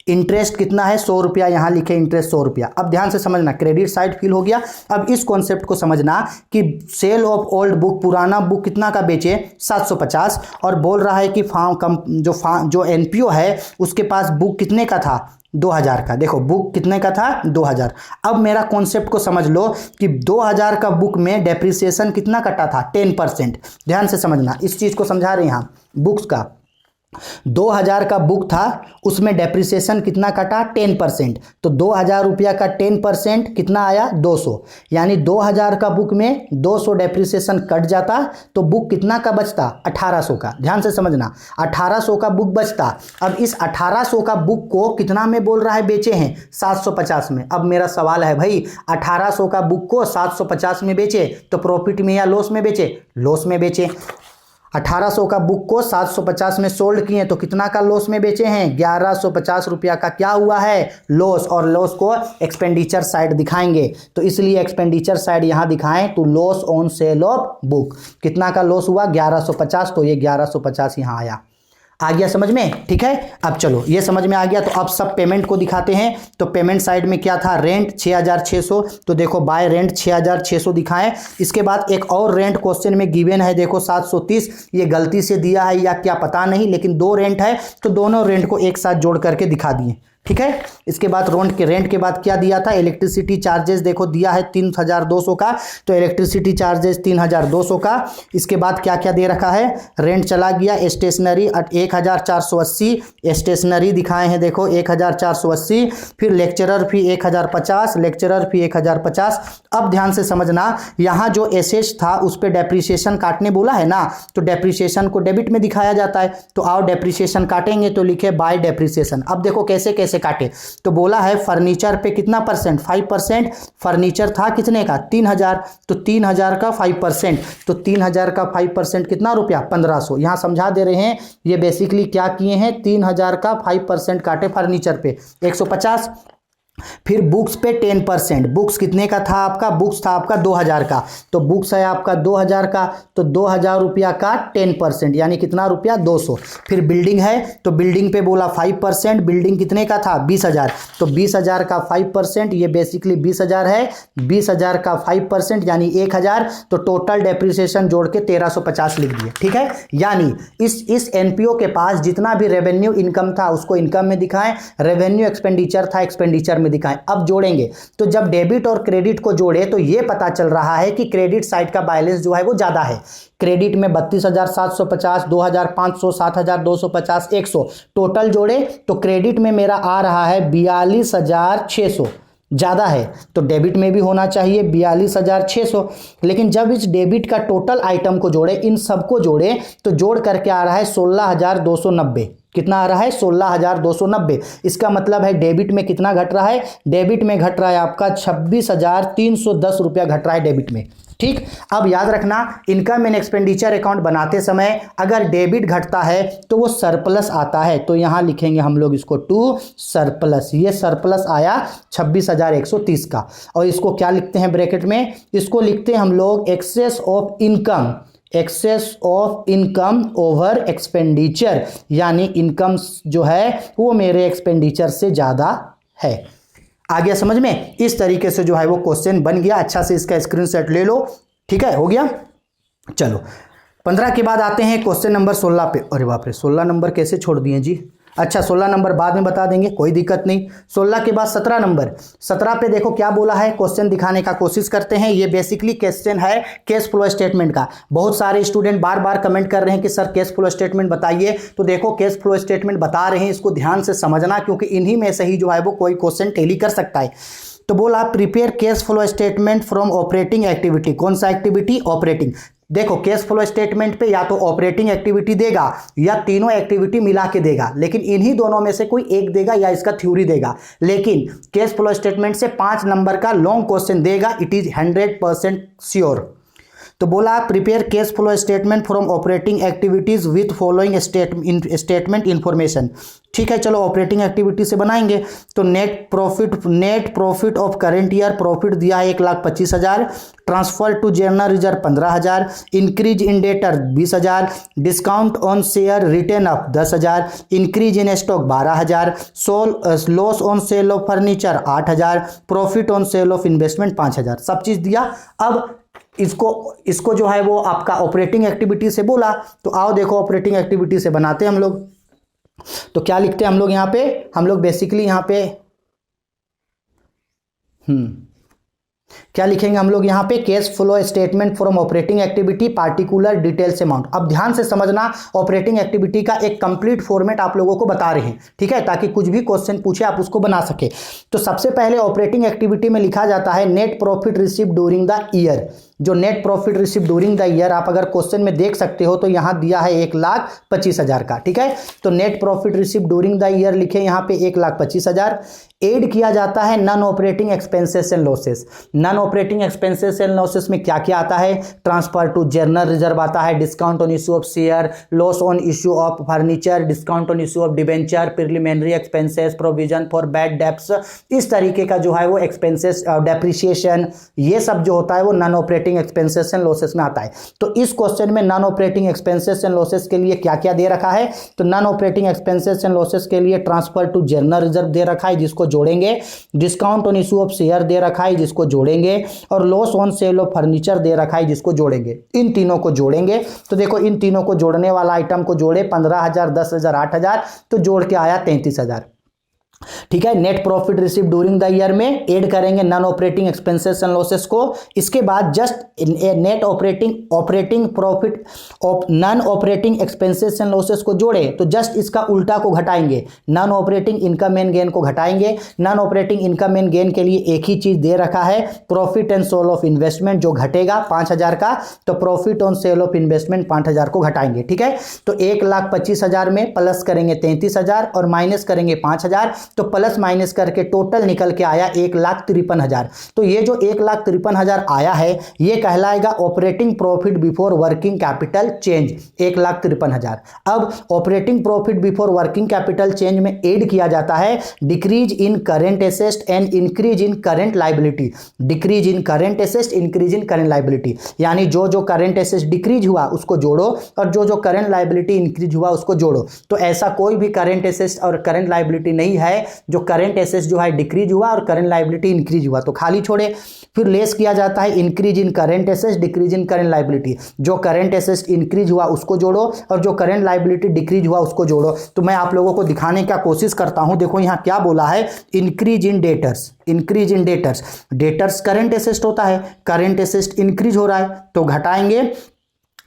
इंटरेस्ट कितना है 100 रुपया, यहाँ लिखे इंटरेस्ट 100 रुपया। अब ध्यान से समझना, क्रेडिट साइड फिल हो गया। अब इस कॉन्सेप्ट को समझना कि सेल ऑफ ओल्ड बुक, पुराना बुक कितना का बेचे 750, और बोल रहा है कि जो एनपीओ है उसके पास बुक कितने का था 2,000 का। देखो बुक कितने का था 2,000। अब मेरा कॉन्सेप्ट को समझ लो कि 2,000 का बुक में डेप्रिसिएशन कितना कटा था 10%। ध्यान से समझना, इस चीज़ को समझा रहे हैं यहाँ। बुक्स का 2,000 का बुक था, उसमें डेप्रिसिएशन कितना कटा 10%। तो 2,000 रुपया का 10% कितना आया 200, यानी 2,000 का बुक में 200 डेप्रिसिएशन कट जाता तो बुक कितना का बचता 1,800 का। ध्यान से समझना 1,800 का बुक बचता। अब इस 1,800 का बुक को कितना में बोल रहा है बेचे हैं 750 में। अब मेरा सवाल है भाई 1,800 का बुक को 750 में बेचे तो प्रॉफिट में या लॉस में बेचे, लॉस में बेचे। 1,800 का बुक को 750 में सोल्ड किए तो कितना का लॉस में बेचे हैं 1,150 रुपया का क्या हुआ है लॉस, और लॉस को एक्सपेंडिचर साइड दिखाएंगे। तो इसलिए एक्सपेंडिचर साइड यहाँ दिखाएं तो loss on sale of book, कितना का लॉस हुआ 1,150, तो ये 1,150 यहाँ आया। आ गया समझ में, ठीक है। अब चलो ये समझ में आ गया तो अब सब पेमेंट को दिखाते हैं। तो पेमेंट साइड में क्या था, रेंट 6,600। तो देखो बाय रेंट 6,600 दिखाएं। इसके बाद एक और रेंट क्वेश्चन में गिवन है, देखो 730। ये गलती से दिया है या क्या पता नहीं, लेकिन 2 रेंट है तो दोनों रेंट को एक साथ जोड़ करके दिखा दिए, ठीक है। इसके बाद रेंट के बाद क्या दिया था, इलेक्ट्रिसिटी चार्जेस देखो दिया है 3,200 का, तो इलेक्ट्रिसिटी चार्जेस 3,200 का। इसके बाद क्या क्या दे रखा है, रेंट चला गया। स्टेशनरी 1,480, स्टेशनरी दिखाए हैं देखो 1,480। फिर लेक्चरर फी 1,050, लेक्चरर फी 1,050। अब ध्यान से समझना, यहाँ जो एसेट्स था उस पर डेप्रिसिएशन काटने बोला है ना, तो डेप्रिसिएशन को डेबिट में दिखाया जाता है। तो आओ डेप्रिसिएशन काटेंगे, तो लिखे बाय डेप्रिसिएशन। अब देखो कैसे कैसे काटे, तो बोला है फर्नीचर पे कितना परसेंट 5%। फर्नीचर था कितने का 3,000, तो 3,000 का 5%, तो 3,000 का 5% कितना रुपया 1,500। यहां समझा दे रहे हैं, ये बेसिकली क्या किए हैं 3,000 का 5% काटे फर्नीचर पे 150। फिर बुक्स पे 10%, बुक्स कितने का था आपका, बुक्स था आपका 2,000 का, तो बुक्स है आपका 2,000 का, तो 2,000 रुपया का 10% यानी कितना रुपया 200। फिर बिल्डिंग है तो बिल्डिंग पे बोला 5%, बिल्डिंग कितने का था 20,000, तो 20,000 का 5%, ये बेसिकली 20,000 है, 20,000 का 5% यानी 1,000, तो टोटल डेप्रिसिएशन जोड़ के 1,350 लिख दिए, ठीक है। यानी इस एनपीओ के पास जितना भी रेवेन्यू इनकम था उसको इनकम में दिखाएं, रेवेन्यू एक्सपेंडिचर था एक्सपेंडिचर में दिखाएं। अब जोड़ेंगे तो जब डेबिट और क्रेडिट को जोड़े तो ये पता चल रहा है कि क्रेडिट साइड का बैलेंस जो है वो ज्यादा है। क्रेडिट में 32,750, 2,500, 7,250, 100 टोटल जोड़े तो क्रेडिट में मेरा आ रहा है 42,600, ज़्यादा है तो डेबिट में भी होना चाहिए 42,600। लेकिन जब इस डेबिट का टोटल आइटम को जोड़े, इन सबको जोड़े तो जोड़ करके आ रहा है 16,290। कितना आ रहा है 16,290। इसका मतलब है डेबिट में कितना घट रहा है, डेबिट में घट रहा है आपका 26,310 रुपया घट रहा है डेबिट में, ठीक। अब याद रखना इनकम एंड एक्सपेंडिचर अकाउंट बनाते समय अगर डेबिट घटता है तो वो सरप्लस आता है, तो यहां लिखेंगे हम लोग इसको टू सरप्लस। ये सरप्लस आया 26,130 का, और इसको क्या लिखते हैं ब्रैकेट में, इसको लिखते हैं हम लोग excess of income. Excess of income over expenditure, यानी इनकम जो है वो मेरे एक्सपेंडिचर से ज़्यादा है। आ गया समझ में? इस तरीके से जो है वो क्वेश्चन बन गया। अच्छा से इसका स्क्रीनशॉट ले लो, ठीक है, हो गया। चलो 15 के बाद आते हैं क्वेश्चन नंबर 16 पे। अरे बाप रे, 16 नंबर कैसे छोड़ दिए जी? अच्छा 16 नंबर बाद में बता देंगे, कोई दिक्कत नहीं। 16 के बाद 17 नंबर। 17 पे देखो क्या बोला है, क्वेश्चन दिखाने का कोशिश करते हैं। ये बेसिकली क्वेश्चन है कैश फ्लो स्टेटमेंट का। बहुत सारे स्टूडेंट बार बार कमेंट कर रहे हैं कि सर कैश फ्लो स्टेटमेंट बताइए। तो देखो कैश फ्लो स्टेटमेंट बता रहे हैं, इसको ध्यान से समझना, क्योंकि इन्हीं में से ही जो है वो कोई क्वेश्चन टैली कर सकता है। तो बोला prepare cash flow statement from operating activity. कौन सा एक्टिविटी? ऑपरेटिंग। देखो कैश फ्लो स्टेटमेंट पे या तो ऑपरेटिंग एक्टिविटी देगा या तीनों एक्टिविटी मिला के देगा, लेकिन इन्हीं दोनों में से कोई एक देगा या इसका थ्योरी देगा। लेकिन कैश फ्लो स्टेटमेंट से 5 नंबर का लॉन्ग क्वेश्चन देगा, इट इज 100% श्योर। तो बोला prepare cash flow statement from operating activities with following statement information. ठीक है, चलो ऑपरेटिंग एक्टिविटी से बनाएंगे। तो net profit of current year, profit दिया है 1,25,000, transfer to general reserve 15,000, increase in debtor 20,000, discount on share written up 10,000, increase in stock 12,000, loss on sale of furniture 8,000, profit on sale of investment 5,000। सब चीज दिया। अब इसको जो है वो आपका ऑपरेटिंग एक्टिविटी से बोला। तो आओ देखो ऑपरेटिंग एक्टिविटी से बनाते हैं हम लोग। तो क्या लिखते हैं हम लोग यहाँ पे? हम लोग बेसिकली यहाँ पे क्या लिखेंगे हम लोग यहाँ पे? Cash flow statement from operating activity particular details amount. अब ध्यान से समझना, ऑपरेटिंग एक्टिविटी का एक कंप्लीट फॉर्मेट आप लोगों को बता रहे हैं, ठीक है, ताकि कुछ भी क्वेश्चन पूछे आप उसको बना सके। तो सबसे पहले ऑपरेटिंग एक्टिविटी में लिखा जाता है net profit receive during the year. जो net profit receive during the year आप अगर क्वेश्चन में देख सकते हो तो यहां दिया है 1,25,000 का, ठीक है। तो net profit receive during the year लिखे यहां पे 1,25,000। एड किया जाता है non operating expenses and losses. Non operating expenses and losses में क्या क्या आता है? ट्रांसफर टू जनरल रिजर्व आता है, discount on issue of share, loss on issue of furniture, discount on issue of debenture, preliminary expenses, provision for bad debts. इस तरीके का जो है वो एक्सपेंसेस, डेप्रिसिएशन, ये सब जो होता है वो non operating expenses and losses में आता है। तो इस क्वेश्चन में non operating expenses and losses के लिए क्या क्या दे रखा है? तो non operating expenses and losses के लिए ट्रांसफर टू जनरल रिजर्व दे रखा है, जिसको जोड़ेंगे। Discount on issue of share दे रखा है, जिसको जोड़ेंगे। और loss on sale of furniture दे रखा है, जिसको जोड़ेंगे। इन तीनों को जोड़ेंगे। तो देखो इन तीनों को जोड़ने वाला आइटम को जोड़े, 15,000, 10,000, 8,000, तो जोड़ के आया 33,000। ठीक है। Net profit receive during the year में ऐड करेंगे non operating expenses and losses को। इसके बाद just net operating profit non operating expenses and losses को जोड़े तो जस्ट इसका उल्टा को घटाएंगे, non operating income and gain को घटाएंगे। Non operating income and gain के लिए एक ही चीज दे रखा है, profit and sale of investment, जो घटेगा 5,000 का, तो profit on sale of investment 5,000 को घटाएंगे। ठीक है। तो 1,25,000 में प्लस करेंगे 33,000 और माइनस करेंगे 5,000, तो प्लस माइनस करके टोटल निकल के आया 1,53,000। तो ये जो 1,53,000 आया है ये कहलाएगा operating profit before working capital change, 1,53,000। अब operating profit before working capital change में ऐड किया जाता है decrease in current asset and increase in current liability. Decrease in current asset, increase in current liability, यानी जो जो करंट एसेट डिक्रीज हुआ उसको जोड़ो और जो जो करंट लायबिलिटी इंक्रीज हुआ उसको जोड़ो। तो ऐसा कोई भी करंट एसेट और करंट लायबिलिटी नहीं है जो करंट एसेट जो है डिक्रीज हुआ और करंट लायबिलिटी इंक्रीज हुआ, तो खाली छोड़े। फिर लेस किया जाता है increase in current asset, decrease in current liability. जो करंट एसेट इंक्रीज हुआ उसको जोड़ो और जो करंट लायबिलिटी डिक्रीज हुआ उसको जोड़ो। तो मैं आप लोगों को दिखाने का कोशिश करता हूं। देखो यहां क्या बोला है, increase in debtors. Increase in debtors, debtors current asset होता है, करंट एसेट इंक्रीज हो रहा है तो घटाएंगे।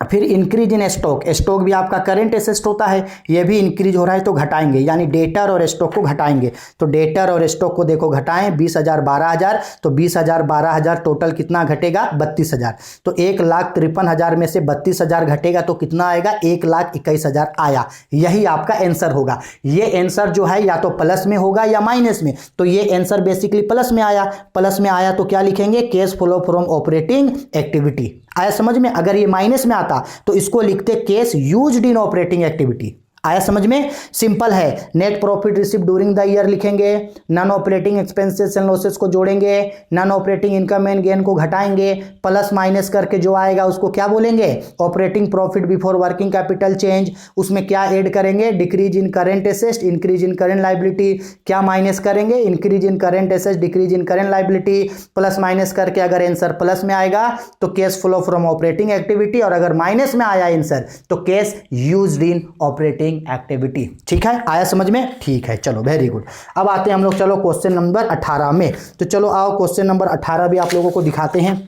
फिर इंक्रीज इन स्टॉक, स्टॉक भी आपका करंट एसेट होता है, ये भी इंक्रीज हो रहा है तो घटाएंगे, यानी डेटर और स्टॉक को घटाएंगे। तो डेटर और स्टॉक को देखो घटाएं, 20,000 12,000, तो 20,000 12,000 टोटल कितना घटेगा, 32,000। तो 1,53,000 में से 32,000 घटेगा तो कितना आएगा, 1,21,000 आया। यही आपका आंसर होगा। ये आंसर जो है या तो प्लस में होगा या माइनस में, तो ये आंसर बेसिकली प्लस में आया। प्लस में आया तो क्या लिखेंगे, cash flow from operating activity. आया समझ में। अगर ये माइनस में आता तो इसको लिखते cash used in operating activity. आया समझ में? सिंपल है। Net profit receive during the year लिखेंगे, non operating expenses and losses को जोड़ेंगे, non operating income and gain को घटाएंगे, प्लस माइनस करके जो आएगा उसको क्या बोलेंगे? Operating profit before working capital change. उसमें क्या ऐड करेंगे? Decrease in current asset, increase in current liability. क्या माइनस करेंगे? Increase in current asset, decrease in current liability. Plus minus करके अगर आंसर प्लस में आएगा तो cash flow from operating activity, और अगर माइनस में आया आंसर तो cash used in operating activity. ठीक है, आया समझ में? ठीक है, चलो वेरी गुड। अब आते हैं हम लोग चलो क्वेश्चन नंबर 18 में। तो चलो आओ क्वेश्चन नंबर 18 भी आप लोगों को दिखाते हैं।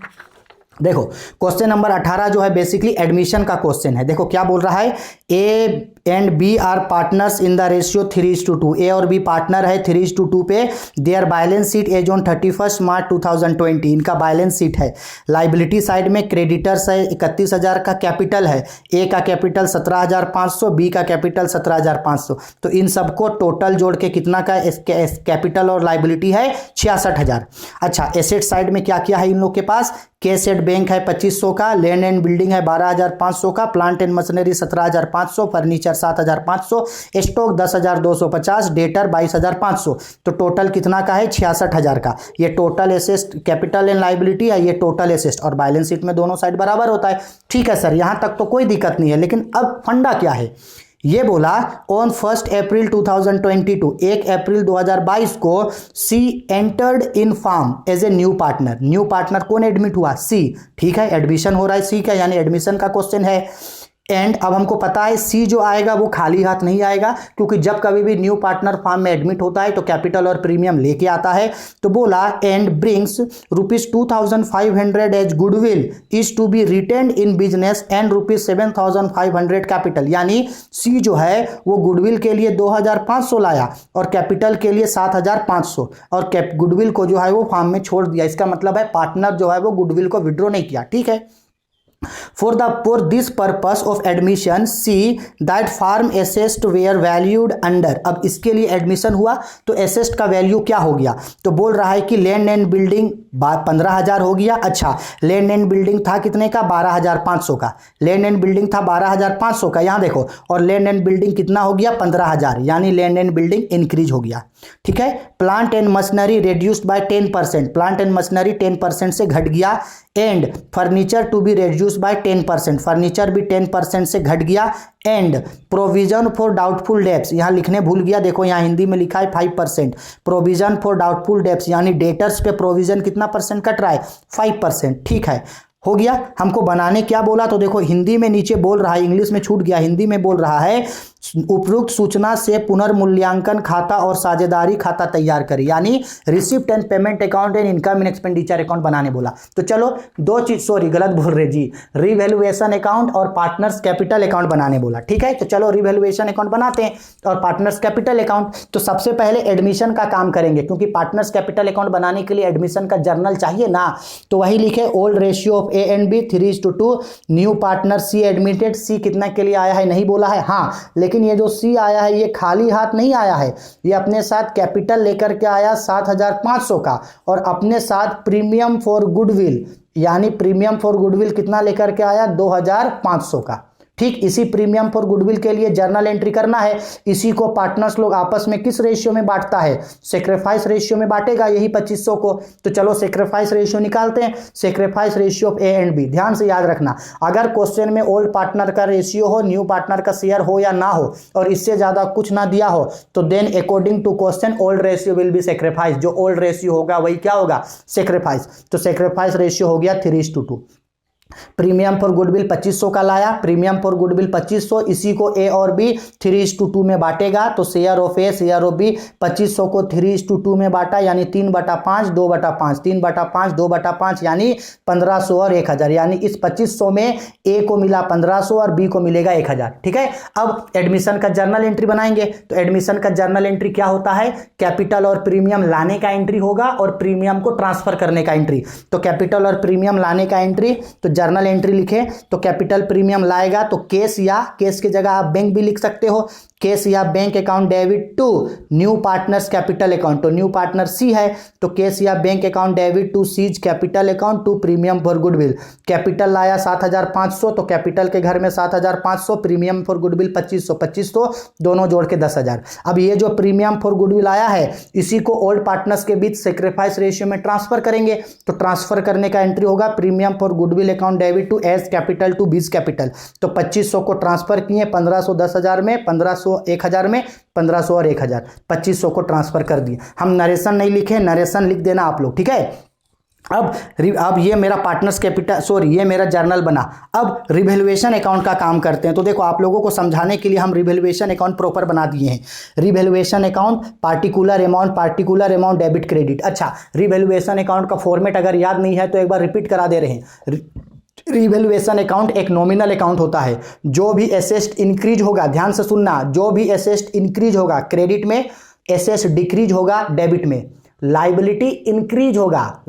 देखो क्वेश्चन नंबर 18 जो है बेसिकली एडमिशन का क्वेश्चन है। देखो क्या बोल रहा है, A and B are partners in the ratio 3:2। A और बी पार्टनर है 3:2 पे। Their balance sheet as on 31 March 2020। इनका बैलेंस शीट है। लाइबिलिटी साइड में क्रेडिटर्स है 31,000 का, कैपिटल है ए का कैपिटल 17,500, बी का कैपिटल 17,500। तो इन सबको टोटल जोड़ के कितना का कैपिटल और लाइबिलिटी है? 66,000। अच्छा, एसेट साइड में क्या क्या है इन लोग के पास? कैश एट बैंक है 2500 का, लैंड एंड बिल्डिंग है 12,500 का, plant and machinery 17,500, furniture 7,500, stock 10,250, debtor 22,500। तो टोटल कितना का है? 66,000 का। ये total asset capital and liability है, ये टोटल एसेट, और बैलेंस शीट में दोनों साइड बराबर होता है। ठीक है सर, यहां तक तो कोई दिक्कत नहीं है, लेकिन अब फंडा क्या है? ये बोला ऑन 1 अप्रैल 2022, 1 अप्रैल 2022 को C entered in firm as a new partner. New partner कौन एडमिट हुआ? सी। ठीक है, एडमिशन हो रहा है सी का, यानी एडमिशन का क्वेश्चन है। एंड अब हमको पता है सी जो आएगा वो खाली हाथ नहीं आएगा, क्योंकि जब कभी भी न्यू पार्टनर फॉर्म में एडमिट होता है तो कैपिटल और प्रीमियम लेके आता है। तो बोला and brings ₹2,500 as goodwill is to be retained in business and ₹7,500 capital. यानी सी जो है वो गुडविल के लिए 2,500 लाया और कैपिटल के लिए 7,500, और गुडविल को जो है वो फॉर्म में छोड़ दिया। इसका मतलब है पार्टनर जो है वो गुडविल को विड्रॉ नहीं किया। ठीक है, For this purpose of admission, see that farm assets were valued under। अब इसके लिए एडमिशन हुआ तो एसेट का वैल्यू क्या हो गया? तो बोल रहा है कि लैंड एंड बिल्डिंग 15,000 हो गया। अच्छा, लैंड एंड बिल्डिंग था कितने का? 12,500 का। लैंड एंड बिल्डिंग था 12,500 का, यहां देखो, और लैंड एंड बिल्डिंग कितना हो गया? 15,000, यानी लैंड एंड बिल्डिंग इंक्रीज हो गया। ठीक है, plant and machinery reduced by 10%, plant and machinery 10% से घट गया। And furniture to be reduced by 10%, furniture भी 10% से घट गया। And provision for doubtful debts, यहां लिखने भूल गया, देखो यहां हिंदी में लिखा है 5%। प्रोविजन फॉर डाउटफुल डेब्ट्स यानी डेटर्स पे प्रोविजन कितना परसेंट कट रहा है? 5%। ठीक है, हो गया। हमको बनाने क्या बोला? तो देखो हिंदी में नीचे बोल रहा है, इंग्लिश में छूट गया, हिंदी में बोल रहा है उपरोक्त सूचना से पुनर्मूल्यांकन खाता और साझेदारी खाता तैयार करें, यानी receipt and payment account and income and expenditure account बनाने बोला। तो चलो दो चीज, सॉरी गलत बोल रहे जी, रिवैल्यूएशन अकाउंट और पार्टनर्स कैपिटल अकाउंट बनाने बोला। ठीक है, तो चलो रिवैल्यूएशन अकाउंट बनाते हैं और पार्टनर्स कैपिटल अकाउंट। तो सबसे पहले एडमिशन का काम करेंगे, क्योंकि पार्टनर्स कैपिटल अकाउंट बनाने के लिए एडमिशन का जर्नल चाहिए ना। तो वही लिखे old ratio of A and B 3:2, new partner C admitted. C कितना के लिए आया है नहीं बोला है, हाँ, लेकिन ये जो सी आया है ये खाली हाथ नहीं आया है, ये अपने साथ कैपिटल लेकर के आया 7,500 का, और अपने साथ प्रीमियम फॉर गुडविल, यानी प्रीमियम फॉर गुडविल कितना लेकर के आया? 2,500 का। ठीक, इसी प्रीमियम फॉर गुडविल के लिए जर्नल एंट्री करना है। इसी को पार्टनर्स लोग आपस में किस रेशियो में बांटता है? सेक्रीफाइस रेशियो में बांटेगा, यही 2500 को। तो चलो सेक्रीफाइस रेशियो निकालते हैं। Sacrifice ratio of A and B, ध्यान से याद रखना, अगर क्वेश्चन में ओल्ड पार्टनर का रेशियो हो, न्यू पार्टनर का शेयर हो या ना हो, और इससे ज्यादा कुछ ना दिया हो, तो then according to question old ratio will be sacrifice. जो ओल्ड रेशियो होगा वही क्या होगा? सेक्रीफाइस। तो सेक्रीफाइस रेशियो हो गया 3:2। प्रीमियम फॉर गुडविल 2500 का लाया, प्रीमियम फॉर गुडविल 2500, इसी को ए और बी 3:2 में बांटेगा। तो share of A share of B 2500 को 3:2 में बांटा, यानी 3/5 2/5, 3/5 2/5, यानी 1500 और 1000, यानी इस 2500 में ए को मिला 1500 और बी को मिलेगा 1000। ठीक है, अब एडमिशन का जर्नल एंट्री बनाएंगे। तो एडमिशन का जर्नल एंट्री क्या होता है? कैपिटल और प्रीमियम लाने का एंट्री होगा और प्रीमियम को ट्रांसफर करने का एंट्री। तो कैपिटल और प्रीमियम लाने का एंट्री, तो जर्नल एंट्री लिखे तो कैपिटल प्रीमियम लाएगा तो केस, या केस की जगह आप बैंक भी लिख सकते हो। कैश या bank account debit to new partners capital account, तो न्यू पार्टनर सी है, तो कैश या bank account debit to C's capital account to premium for goodwill. Capital लाया 7,500, तो कैपिटल के घर में 7,500, प्रीमियम फॉर गुडविल 2500, 2500 दोनों जोड़ के 10,000। अब ये जो प्रीमियम फॉर गुडविल आया है इसी को ओल्ड पार्टनर्स के बीच सेक्रीफाइस रेशियो में ट्रांसफर करेंगे। तो ट्रांसफर करने का एंट्री होगा premium for goodwill account debit to A's capital to B's capital. तो 2500 को ट्रांसफर किए, 1500 10,000 में, 1500 1,000 में, 1500 और 1,000, 2500 को ट्रांसफर कर दिए। हम नरेशन नहीं लिखे, नरेशन लिख देना आप लोग, ठीक है। अब ये मेरा पार्टनर्स कैपिटल, सॉरी ये मेरा जर्नल बना। अब रिवैल्यूएशन अकाउंट का काम करते हैं। तो देखो आप लोगों को समझाने के लिए हम रिवैल्यूएशन अकाउंट प्रॉपर बना दिए हैं। Revaluation account particular amount debit credit. अच्छा, रिवैल्यूएशन अकाउंट का फॉर्मेट अगर याद नहीं है तो एक बार रिपीट करा दे रहे हैं। रिवैल्यूएशन अकाउंट एक नॉमिनल अकाउंट होता है। जो भी एसेट इंक्रीज होगा, ध्यान से सुनना, जो भी एसेट इंक्रीज होगा क्रेडिट में, एसेट डिक्रीज होगा डेबिट में। लाइबिलिटी इंक्रीज होगा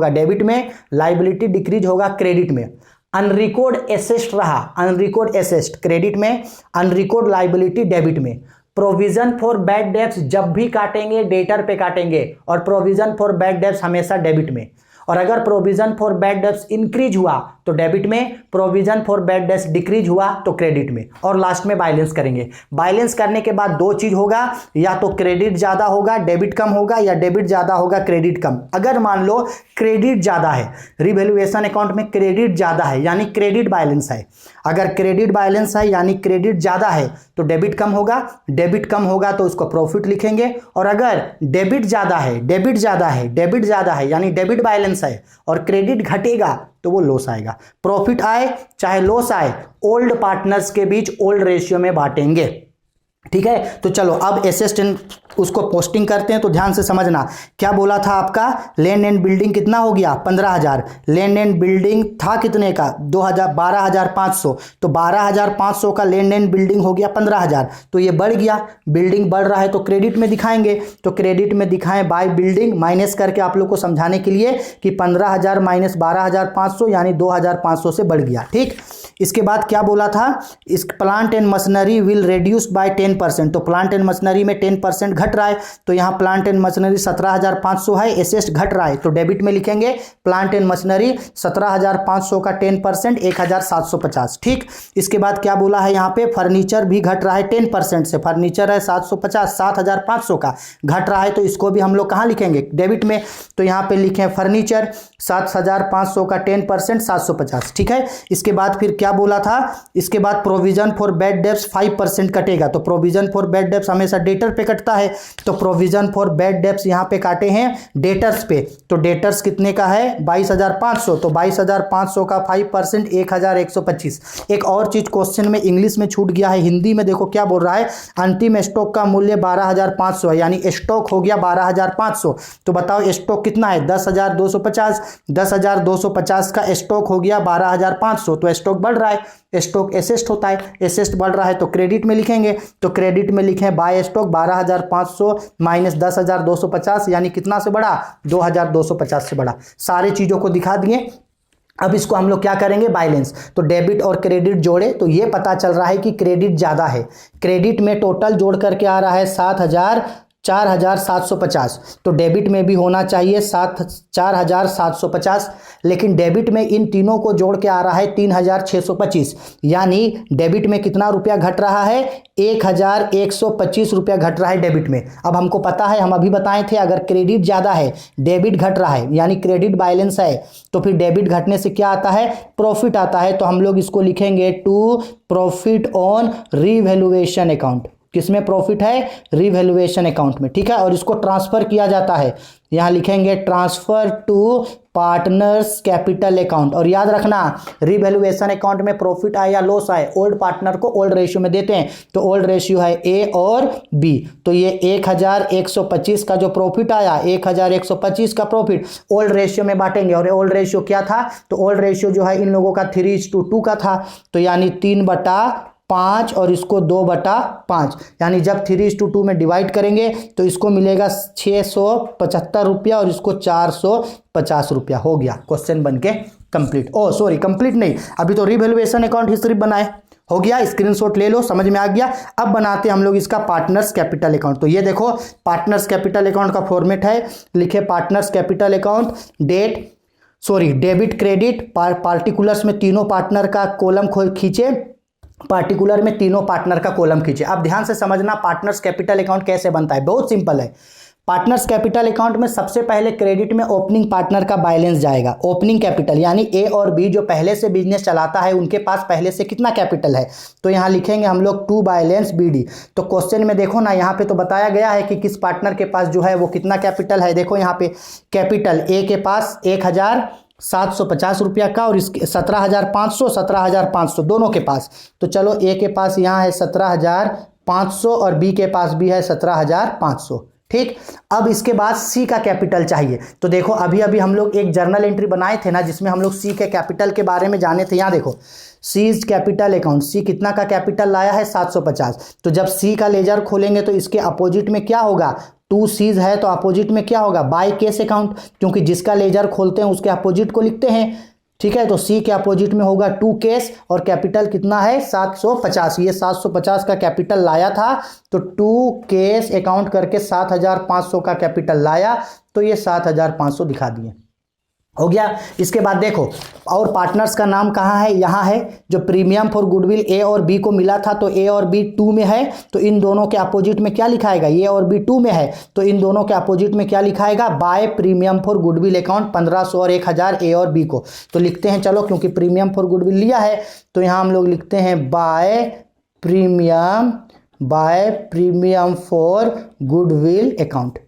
डेबिट में, लाइबिलिटी डिक्रीज होगा क्रेडिट में। अनरिकॉर्ड एसेट रहा, अनरिकॉर्ड एसेट क्रेडिट में, अनरिकॉर्ड लाइबिलिटी डेबिट में। प्रोविजन फॉर बैड डेब्ट्स जब भी काटेंगे डेटर पे काटेंगे, और प्रोविजन फॉर बैड डेब्ट्स हमेशा डेबिट में। और अगर provision for bad debts increase हुआ तो डेबिट में, provision for bad debts decrease हुआ तो क्रेडिट में। और लास्ट में बैलेंस करेंगे। बैलेंस करने के बाद दो चीज होगा, या तो क्रेडिट ज्यादा होगा डेबिट कम होगा, या डेबिट ज्यादा होगा क्रेडिट कम। अगर मान लो क्रेडिट ज्यादा है, रिवैल्यूएशन अकाउंट में क्रेडिट ज्यादा है यानी क्रेडिट बैलेंस है। अगर क्रेडिट बैलेंस है यानी क्रेडिट ज्यादा है तो डेबिट कम होगा, डेबिट कम होगा तो उसको प्रॉफिट लिखेंगे। और अगर डेबिट ज्यादा है यानी डेबिट बैलेंस है और क्रेडिट घटेगा तो वो लॉस आएगा। प्रॉफिट आए चाहे लॉस आए, ओल्ड पार्टनर्स के बीच ओल्ड रेशियो में बांटेंगे, ठीक है। तो चलो अब असिस्टेंट उसको पोस्टिंग करते हैं। तो ध्यान से समझना, क्या बोला था आपका, लैंड एंड बिल्डिंग कितना हो गया 15,000। लैंड एंड बिल्डिंग था कितने का 12,500, तो 12,500 का लैंड एंड बिल्डिंग हो गया 15,000। तो ये बढ़ गया, बिल्डिंग बढ़ रहा है तो क्रेडिट में दिखाएंगे। तो क्रेडिट में दिखाएं बाय बिल्डिंग, माइनस करके आप लोग को समझाने के लिए कि 15,000 माइनस 12,500 यानी 2,500 से बढ़ गया, ठीक। इसके बाद क्या बोला था, इस plant and machinery will reduce by 10%। तो प्लांट एंड मशीनरी में 10% घट रहा है, तो यहाँ प्लांट एंड मशीनरी 17,500 है, एसेट घट रहा है तो डेबिट में लिखेंगे प्लांट एंड मशीनरी 17,500 का 10% 1,750, ठीक। इसके बाद क्या बोला है यहाँ पे, फर्नीचर भी घट रहा है 10% से, फर्नीचर है 750, 7,500 का घट रहा है तो इसको भी हम लोग कहाँ लिखेंगे, डेबिट में। तो यहाँ पे लिखें फर्नीचर 7,500 का 10% 750, ठीक है। इसके बाद फिर क्या बोला था, इसके बाद प्रोविजन फॉर बैड डेब्ट्स 5% कटेगा। तो प्रोविजन फॉर बैड डेब्ट्स हमेशा डेटर पे कटता है, तो प्रोविजन फॉर बैड डेब्ट्स यहाँ पे काटे हैं डेटर्स पे। तो डेटर्स कितने का है 22,500, तो 22,500 का 5% 1,125। एक और चीज क्वेश्चन में इंग्लिश में छूट गया है, हिंदी में देखो क्या बोल रहा है, अंतिम स्टॉक का मूल्य 12,500 है, यानी स्टॉक हो गया 12,500। तो बताओ स्टॉक कितना है 10,250, 10,250 का स्टॉक हो गया 12,500, तो स्टॉक बढ़ रहा है, स्टॉक एसेट होता है, एसेट बढ़ रहा है तो क्रेडिट में लिखेंगे। तो क्रेडिट में लिखें बाय स्टॉक 12,500 माइनस 10,250 यानी कितना से बढ़ा 2,250 से बढ़ा। सारे चीजों को दिखा दिए। अब इसको हम लोग क्या करेंगे, बैलेंस। तो डेबिट और क्रेडिट जोड़े तो ये पता चल रहा है कि क्रेडिट ज्यादा है। क्रेडिट में टोटल जोड़ करके आ रहा है 4,750, तो डेबिट में भी होना चाहिए 4,750, लेकिन डेबिट में इन तीनों को जोड़ के आ रहा है 3,625, यानी डेबिट में कितना रुपया घट रहा है 1,125 रुपया घट रहा है डेबिट में। अब हमको पता है, हम अभी बताए थे, अगर क्रेडिट ज़्यादा है डेबिट घट रहा है यानी क्रेडिट बैलेंस है, तो फिर डेबिट घटने से क्या आता है, प्रॉफिट आता है। तो हम लोग इसको लिखेंगे to profit on revaluation account. किसमें प्रॉफिट है, रिवैल्यूएशन अकाउंट में, ठीक है। और इसको ट्रांसफर किया जाता है, यहां लिखेंगे transfer to partners capital account. और याद रखना, रिवैल्यूएशन अकाउंट में प्रॉफिट आए या लॉस आए, ओल्ड पार्टनर को ओल्ड रेशियो में देते हैं। तो ओल्ड रेशियो है ए और बी। तो ये 1,125 का जो प्रॉफिट आया, 1,125 का प्रॉफिट ओल्ड रेशियो में बांटेंगे। और ओल्ड रेशियो क्या था, तो ओल्ड रेशियो जो है इन लोगों का 3:2 का था, तो यानी 3/5 और इसको 2/5, यानी जब 3:2 में डिवाइड करेंगे तो इसको मिलेगा 675 रुपया और इसको 450 रुपया। हो गया, क्वेश्चन बन के कंप्लीट। ओ सॉरी, कंप्लीट नहीं, अभी तो रिवैल्यूएशन अकाउंट ही सिर्फ बनाए। हो गया, स्क्रीनशॉट ले लो, समझ में आ गया। अब बनाते हैं हम लोग इसका पार्टनर्स कैपिटल अकाउंट। तो ये देखो पार्टनर्स कैपिटल अकाउंट का फॉर्मेट है, लिखे partners capital account, debit credit, particulars में तीनों पार्टनर का कॉलम खींचे, पार्टिकुलर में तीनों पार्टनर का कॉलम खींचे। अब ध्यान से समझना पार्टनर्स कैपिटल अकाउंट कैसे बनता है, बहुत सिंपल है। पार्टनर्स कैपिटल अकाउंट में सबसे पहले क्रेडिट में ओपनिंग पार्टनर का बैलेंस जाएगा, ओपनिंग कैपिटल, यानी ए और बी जो पहले से बिजनेस चलाता है उनके पास पहले से कितना कैपिटल है, तो यहाँ लिखेंगे हम लोग टू बैलेंस BD। तो क्वेश्चन में देखो ना, यहाँ पे तो बताया गया है कि किस पार्टनर के पास जो है वो कितना कैपिटल है। देखो यहाँ पे कैपिटल ए के पास 1750 रुपया का, और इसके 17,500 दोनों के पास। तो चलो ए के पास यहाँ है 17,500 और बी के पास भी है 17,500, ठीक। अब इसके बाद सी का कैपिटल चाहिए। तो देखो अभी अभी हम लोग एक जर्नल एंट्री बनाए थे ना, जिसमें हम लोग सी के कैपिटल के बारे में जाने थे। यहाँ देखो सीज कैपिटल अकाउंट, सी कितना का कैपिटल लाया है 750। तो जब सी का लेजर खोलेंगे तो इसके अपोजिट में क्या होगा, टू सीज है तो अपोजिट में क्या होगा, बाय केस अकाउंट, क्योंकि जिसका लेजर खोलते हैं उसके अपोजिट को लिखते हैं, ठीक है। तो सी के अपोजिट में होगा टू केस, और कैपिटल कितना है 750। ये 750 का कैपिटल लाया था, तो टू केस अकाउंट करके 7,500 का कैपिटल लाया, तो ये 7,500 दिखा दिए। हो गया। इसके बाद देखो और पार्टनर्स का नाम कहाँ है, यहाँ है। जो प्रीमियम फॉर गुडविल ए और बी को मिला था, तो ए और बी 2 में है, तो इन दोनों के अपोजिट में क्या लिखाएगा, ए और बी 2 में है, तो इन दोनों के अपोजिट में क्या लिखाएगा, by premium for goodwill account 1500 और 1000 ए और बी को। तो लिखते हैं, चलो क्योंकि प्रीमियम फॉर गुडविल लिया है तो यहाँ हम लोग लिखते हैं by premium for goodwill account,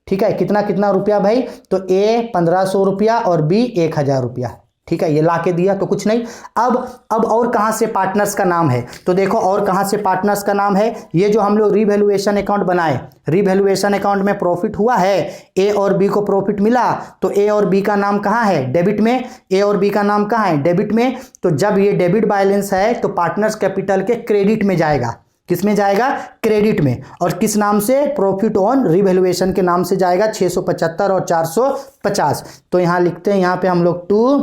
ठीक है। कितना कितना रुपया भाई, तो ए 1500 रुपया और बी 1000 रुपया, ठीक है। ये ला के दिया तो कुछ नहीं। अब और कहाँ से पार्टनर्स का नाम है, तो देखो और कहाँ से पार्टनर्स का नाम है। ये जो हम लोग रिवैल्यूएशन अकाउंट बनाए, रिवैल्यूएशन अकाउंट में प्रॉफिट हुआ है, ए और बी को प्रॉफिट मिला, तो ए और बी का नाम कहाँ है, डेबिट में। ए और बी का नाम कहाँ है, डेबिट में। तो जब ये डेबिट बैलेंस है तो पार्टनर्स कैपिटल के क्रेडिट में जाएगा, किस में जाएगा, क्रेडिट में। और किस नाम से, प्रॉफिट ऑन रिवैल्यूएशन के नाम से जाएगा, 675 और 450। तो यहाँ लिखते हैं, यहाँ पे हम लोग to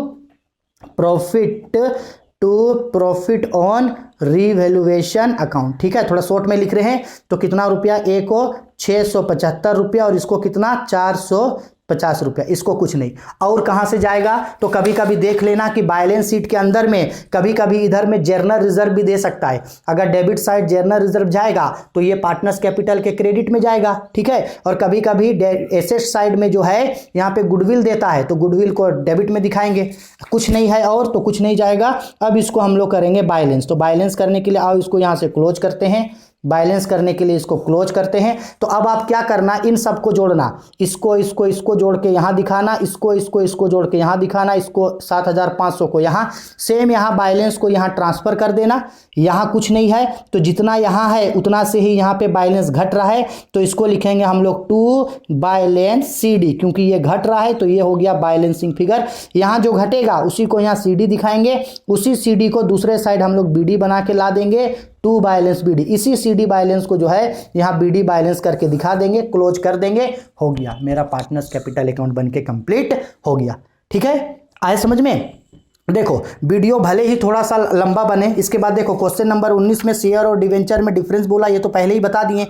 profit on revaluation account, ठीक है। थोड़ा शॉर्ट में लिख रहे हैं, तो कितना रुपया, ए को 675 रुपया और इसको कितना 450 रुपया, इसको कुछ नहीं। और कहाँ से जाएगा, तो कभी कभी देख लेना कि बैलेंस शीट के अंदर में कभी कभी इधर में जर्नल रिजर्व भी दे सकता है। अगर डेबिट साइड जर्नल रिजर्व जाएगा तो ये पार्टनर्स कैपिटल के क्रेडिट में जाएगा, ठीक है। और कभी कभी एसेट साइड में जो है यहाँ पे गुडविल देता है तो गुडविल को डेबिट में दिखाएंगे। कुछ नहीं है और तो कुछ नहीं जाएगा। अब इसको हम लोग करेंगे बैलेंस। तो बैलेंस करने के लिए आओ इसको यहाँ से क्लोज करते हैं, बैलेंस करने के लिए इसको क्लोज करते हैं। तो अब आप क्या करना, इन सबको जोड़ना, इसको जोड़ के यहाँ दिखाना, इसको जोड़ के यहाँ दिखाना, इसको 7,500 को यहाँ, सेम यहाँ बैलेंस को यहाँ ट्रांसफर कर देना। यहाँ कुछ नहीं है तो जितना यहाँ है उतना से ही यहाँ पे बैलेंस घट रहा है, तो इसको लिखेंगे हम लोग टू बैलेंस CD, क्योंकि ये घट रहा है तो ये हो गया बैलेंसिंग फिगर। यहाँ जो घटेगा उसी को यहाँ CD दिखाएंगे, उसी CD को दूसरे साइड हम लोग BD बना के ला देंगे, टू बैलेंस BD। इसी CD बैलेंस को जो है यहाँ BD बैलेंस करके दिखा देंगे, क्लोज कर देंगे, हो गया मेरा पार्टनर्स कैपिटल अकाउंट बनके कंप्लीट हो गया, ठीक है। आए समझ में। देखो वीडियो भले ही थोड़ा सा लंबा बने। इसके बाद देखो क्वेश्चन नंबर 19 में शेयर और डिवेंचर में डिफरेंस बोला, ये तो पहले ही बता दिए।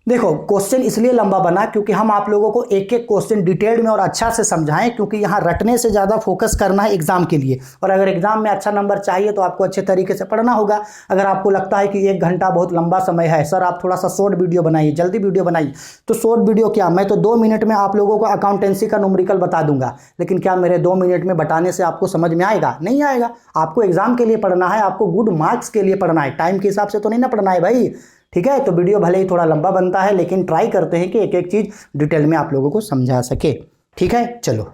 देखो क्वेश्चन इसलिए लंबा बना क्योंकि हम आप लोगों को एक एक क्वेश्चन डिटेल में और अच्छा से समझाएं, क्योंकि यहाँ रटने से ज़्यादा फोकस करना है एग्जाम के लिए। और अगर एग्जाम में अच्छा नंबर चाहिए तो आपको अच्छे तरीके से पढ़ना होगा। अगर आपको लगता है कि 1 घंटा बहुत लंबा समय है, सर आप थोड़ा सा शॉर्ट वीडियो बनाइए, जल्दी वीडियो बनाइए, तो शॉर्ट वीडियो क्या, मैं तो 2 मिनट में आप लोगों को अकाउंटेंसी का न्यूमेरिकल बता दूंगा, लेकिन क्या मेरे 2 मिनट में बताने से आपको समझ में आएगा? नहीं आएगा। आपको एग्जाम के लिए पढ़ना है, आपको गुड मार्क्स के लिए पढ़ना है, टाइम के हिसाब से तो नहीं ना पढ़ना है भाई, ठीक है। तो वीडियो भले ही थोड़ा लंबा बनता है लेकिन ट्राई करते हैं कि एक एक चीज़ डिटेल में आप लोगों को समझा सके, ठीक है। चलो।